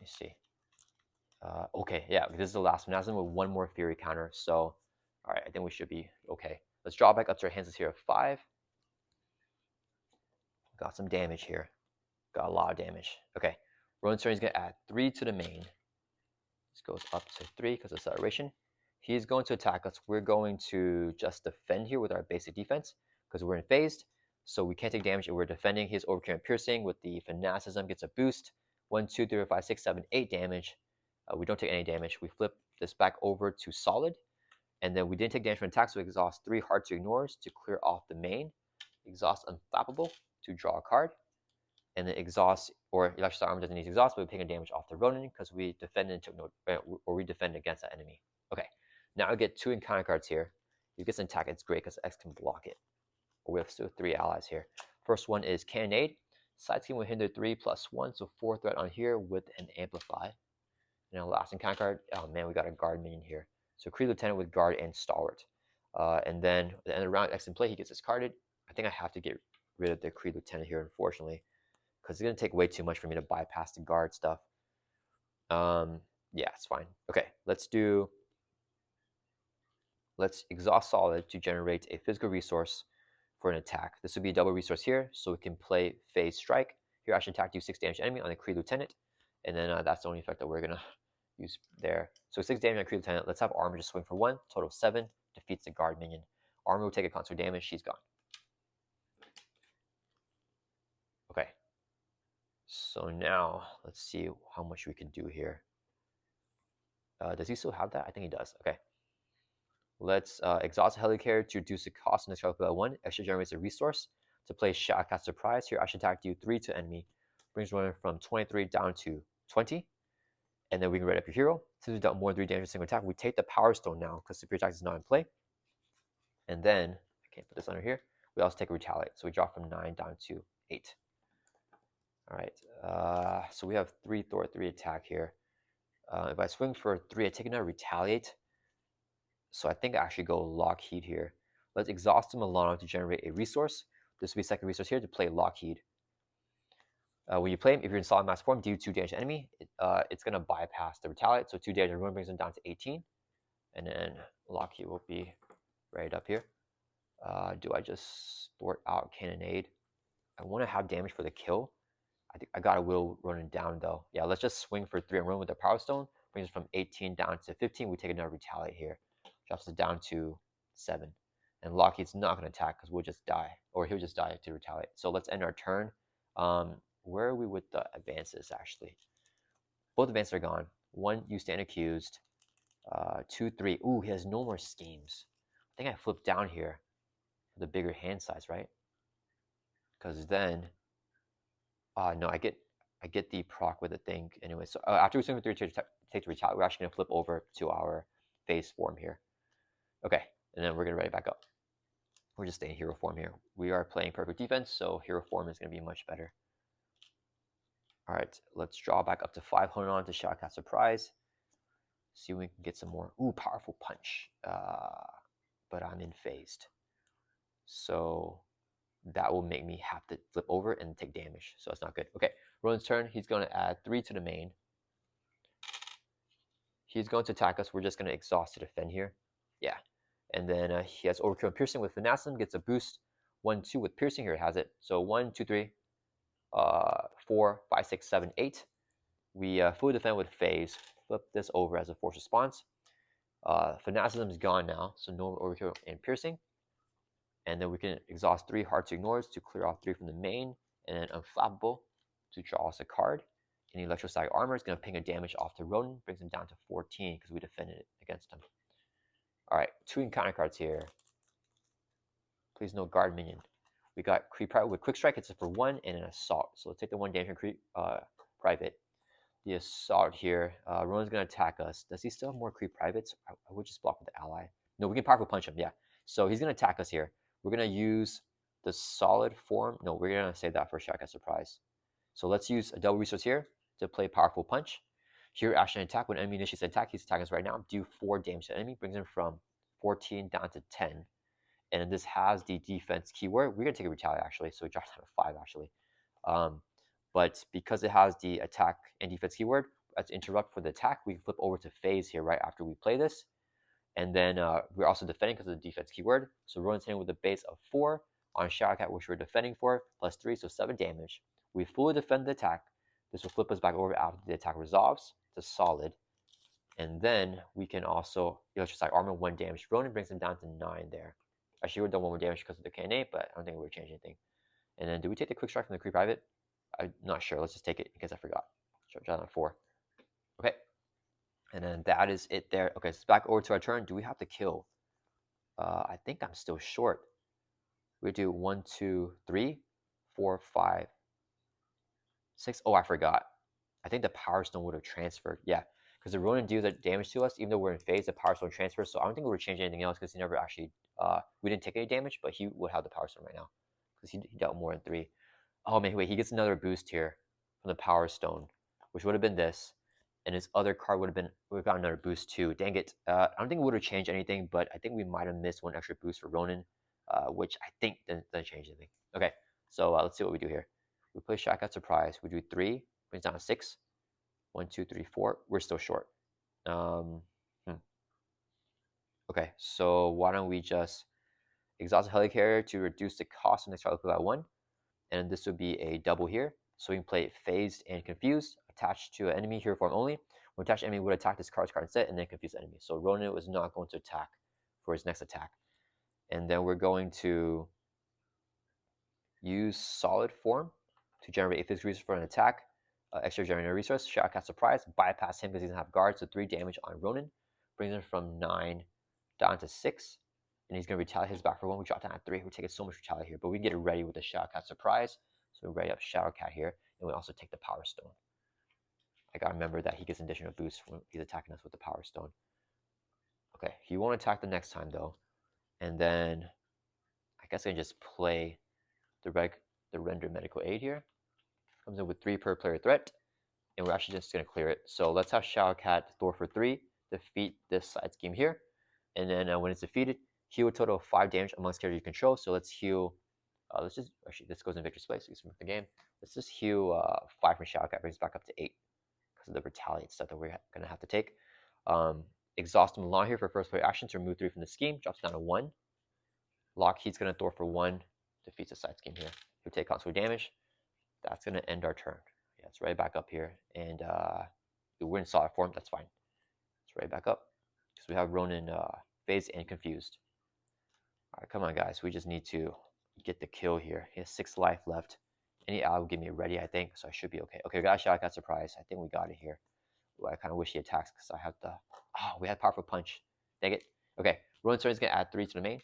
Let me see. Okay, yeah, this is the last fanaticism with 1 more fury counter. So, all right, I think we should be okay. Let's draw back up to our hands here of 5. Got some damage here. Got a lot of damage. Okay, Ronan's turn is going to add 3 to the main. This goes up to 3 because of acceleration. He's going to attack us. We're going to just defend here with our basic defense because we're in phased. So we can't take damage if we're defending. His overkill and piercing with the fanaticism gets a boost. 1, 2, 3, 4, 5, 6, 7, 8 damage. We don't take any damage. We flip this back over to solid. And then we didn't take damage from attack, so we exhaust 3 hard to ignores to clear off the main. Exhaust Unflappable to draw a card. And then exhaust, or electric armor doesn't need to exhaust, but we're taking damage off the Ronan because we defended and took no, or we defend against that enemy. Okay, now I get 2 encounter cards here. If he gets an attack, it's great because X can block it. We have still 3 allies here. First one is Cannonade. Side scheme will hinder 3 + 1, so 4 threat on here with an amplify. now last encounter card. Oh man, we got a guard minion here. So Kree Lieutenant with guard and stalwart. And then at the end of the round, X in play, he gets discarded. I think I have to get rid of the Kree Lieutenant here, unfortunately, because it's gonna take way too much for me to bypass the guard stuff. Yeah, it's fine. Okay, let's exhaust solid to generate a physical resource for an attack. This would be a double resource here, so we can play phase strike. Here, action attack, do 6 damage to enemy on the Kree Lieutenant, and then that's the only effect that we're gonna use there. So 6 damage on Kree Lieutenant. Let's have armor just swing for 1, total of 7, defeats the guard minion. Armor will take a constant damage, she's gone. Okay, so now let's see how much we can do here. Does he still have that? I think he does. Okay. Let's exhaust a helicarrier to reduce the cost on the strike by 1. Extra generates a resource. To play Shadowcat Surprise, here I should attack do 3 to enemy. Brings one from 23 down to 20. And then we can ready up your hero. Since we've done more than 3 damage single attack, we take the Power Stone now because Superior Attack is not in play. And then, I can't put this under here, we also take a Retaliate. So we drop from 9 down to 8. Alright, so we have 3 Thor, 3 attack here. If I swing for 3, I take another Retaliate. So I think I actually go Lockheed here. Let's exhaust Milano to generate a resource. This will be a second resource here to play Lockheed. When you play him, if you're in solid mass form, do 2 damage to enemy. It's going to bypass the Retaliate. So 2 damage, everyone brings him down to 18. And then Lockheed will be right up here. Do I just sort out Cannonade? I want to have damage for the kill. I think I got to will Ronan down though. Yeah, let's just swing for 3 and run with the Power Stone. Brings us from 18 down to 15. We take another Retaliate here. Drops us down to 7. And Lockheed's not going to attack because we'll just die. Or he'll just die to Retaliate. So let's end our turn. Where are we with the advances, actually? Both advances are gone. 1, you stand accused. 2, 3. Ooh, he has no more schemes. I think I flipped down here for the bigger hand size, right? Because then... no, I get the proc with the thing anyway. So after we swing with 3 to take the Retaliate, we're actually going to flip over to our phase form here. Okay, and then we're going to ready back up. We're just staying hero form here. We are playing perfect defense, so hero form is going to be much better. All right, let's draw back up to 5. Hold on to Shadowcat Surprise. See if we can get some more. Ooh, powerful punch. But I'm in phased. So that will make me have to flip over and take damage. So that's not good. Okay, Ronan's turn. He's going to add 3 to the main. He's going to attack us. We're just going to exhaust to defend here. Yeah. And then he has Overkill and Piercing with Fanaticism. Gets a boost. 1, 2 with Piercing. Here it has it. So 1, 2, 3, 4, 5, 6, 7, 8. We fully defend with Phase. Flip this over as a force response. Fanaticism is gone now. So no more Overkill and Piercing. And then we can exhaust 3 Hard to Ignores to clear off 3 from the main. And then Unflappable to draw us a card. And Electrostatic Armor is going to ping a damage off to Ronan. Brings him down to 14 because we defended it against him. Alright, 2 encounter cards here. Please no guard minion. We got Creep Private with Quick Strike. Hits it for 1 and an Assault. So let's take the 1 damage from Creep Private. The Assault here. Ronan's going to attack us. Does he still have more Creep Privates? I would just block with the ally. No, we can Powerful Punch him. Yeah. So he's going to attack us here. We're going to use the solid form. No, we're going to save that for Shadowcat Surprise. So let's use a double resource here to play Powerful Punch. Here, action attack. When enemy initiates an attack, he's attacking us right now. Do 4 damage to enemy. Brings him from 14 down to 10. And this has the defense keyword. We're going to take a Retaliate, actually. So it drops down to 5, actually. But because it has the attack and defense keyword, let's interrupt for the attack. We can flip over to phase here right after we play this. And then we're also defending because of the defense keyword. So Ronan's hitting with a base of 4 on Shadowcat, which we're defending for, plus 3, so 7 damage. We fully defend the attack. This will flip us back over after the attack resolves to solid. And then we can also Electrostatic Armor, 1 damage. Ronan brings him down to 9 there. Actually, we're done 1 more damage because of the Cannonade, but I don't think we're change anything. And then do we take the Quick Strike from the Creep Private? I'm not sure. Let's just take it because I forgot. Drop down to 4. Okay. And then that is it there. Okay, so back over to our turn. Do we have to kill? I think I'm still short. We do 1, 2, 3, 4, 5, 6. Oh, I forgot. I think the Power Stone would have transferred. Yeah, because the Ronan deals damage to us, even though we're in phase, the Power Stone transfers. So I don't think we would change anything else because he never actually, we didn't take any damage, but he would have the Power Stone right now because he dealt more than 3. Oh man, wait, he gets another boost here from the Power Stone, which would have been this. and his other card would have got another boost too. Dang it! I don't think it would have changed anything, but I think we might have missed one extra boost for Ronan, which I think doesn't change anything. Okay, so let's see what we do here. We play Shadowcat Surprise. We do 3, brings down to 6. 1, 2, 3, 4. We're still short. Um, Okay, so why don't we just exhaust the helicarrier to reduce the cost of next card by 1, and this would be a double here. So we can play Phased and Confused, attached to an enemy hero form only. When attached enemy would attack this card instead, and then confuse the enemy. So Ronan was not going to attack for his next attack. And then we're going to use Solid Form to generate a physical resource for an attack. Extra generator resource, Shadowcat Surprise, bypass him because he doesn't have guard, so 3 damage on Ronan. Brings him from 9 down to 6. And he's going to retaliate his back for 1. We drop down at 3. We're taking so much retaliate here, but we can get it ready with the Shadowcat Surprise. So we ready up Shadowcat here, and we also take the Power Stone. I got to remember that he gets an additional boost when he's attacking us with the Power Stone. Okay, he won't attack the next time though. And then I guess I can just play the Render Medical Aid here. Comes in with 3 per player threat, and we're actually just going to clear it. So let's have Shadowcat Thor for 3, defeat this side scheme here. And then when it's defeated, heal a total of 5 damage amongst characters you control. So let's heal. Let's just actually this goes in Victor's place. So you can move the game. Let's just heal 5 from Shadowcat, brings back up to 8 because of the retaliate stuff that we're gonna have to take. Exhaust Milan here for first player action to remove 3 from the scheme. Drops down to 1. Lockheed's gonna Thor for 1. Defeats the side scheme here. He'll take constant damage. That's gonna end our turn. Yeah, it's right back up here, and we're in solid form. That's fine. It's right back up because we have Ronan phased and confused. All right, come on, guys. We just need to get the kill here. He has 6 life left. Any ally will give me ready, I think, so I should be okay. Okay, we got a Shadowcat Surprise. I think we got it here. Ooh, I kind of wish he attacks because I have the... Oh, we had Powerful Punch. Dang it. Okay, Ronan's turn is going to add 3 to the main.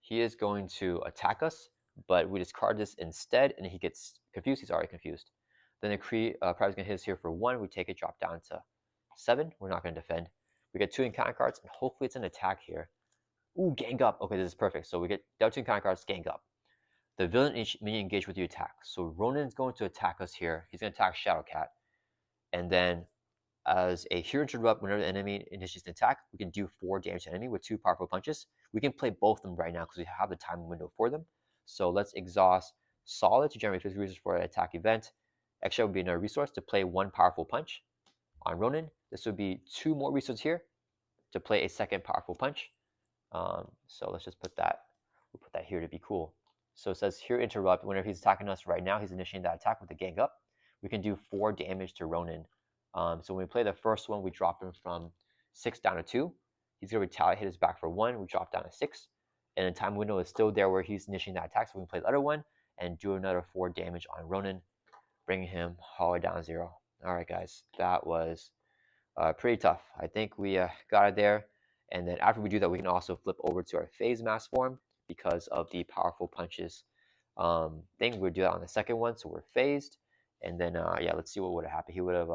He is going to attack us, but we discard this instead, and he gets confused. He's already confused. Then the Kree Private is going to hit us here for 1. We take it, drop down to 7. We're not going to defend. We get 2 encounter cards, and hopefully it's an attack here. Ooh, gang up. Okay, this is perfect. So we get dealt 2 encounter cards, gang up. The villain immediately engage with the attack. So Ronan's going to attack us here. He's going to attack Shadowcat. And then as a hero interrupt, whenever the enemy initiates an attack, we can do 4 damage to the enemy with 2 powerful punches. We can play both of them right now because we have the time window for them. So let's exhaust Solid to generate physical resource for an attack event. Extra would be another resource to play 1 powerful punch on Ronan. This would be 2 more resources here to play a second powerful punch. So let's just put that. We'll put that here to be cool. So it says here interrupt. Whenever he's attacking us right now, he's initiating that attack with the gang up. We can do 4 damage to Ronan. So when we play the first one, we drop him from 6 down to 2. He's going to retaliate, hit his back for 1. We drop down to 6. And the time window is still there where he's initiating that attack. So we can play the other one and do another 4 damage on Ronan, bringing him all the way down to 0. All right, guys. That was pretty tough. I think we got it there. And then after we do that, we can also flip over to our phase mass form because of the powerful punches thing. We'll do that on the second one. So we're phased. And then, yeah, let's see what would have happened. He would have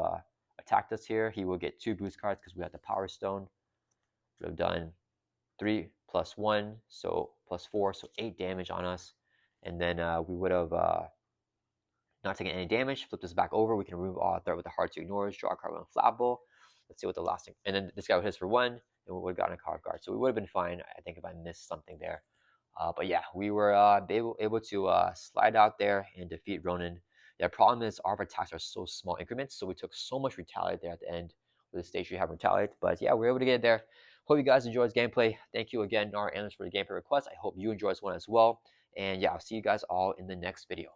attacked us here. He would get 2 boost cards because we had the Power Stone. Would have done 3 plus 1, so plus 4, so 8 damage on us. And then we would have not taken any damage. Flip this back over. We can remove all threat with the Hard to Ignore. Draw a card with Unflappable. Let's see what the last thing. And then this guy would hit us for 1, and we would have gotten a card guard. So we would have been fine, I think, if I missed something there. But yeah, we were able to slide out there and defeat Ronan. The problem is our attacks are so small increments, so we took so much retaliate there at the end with the stage we have retaliate. But yeah, we were able to get it there. Hope you guys enjoyed this gameplay. Thank you again, our analyst, for the gameplay request. I hope you enjoyed this one as well. And yeah, I'll see you guys all in the next video.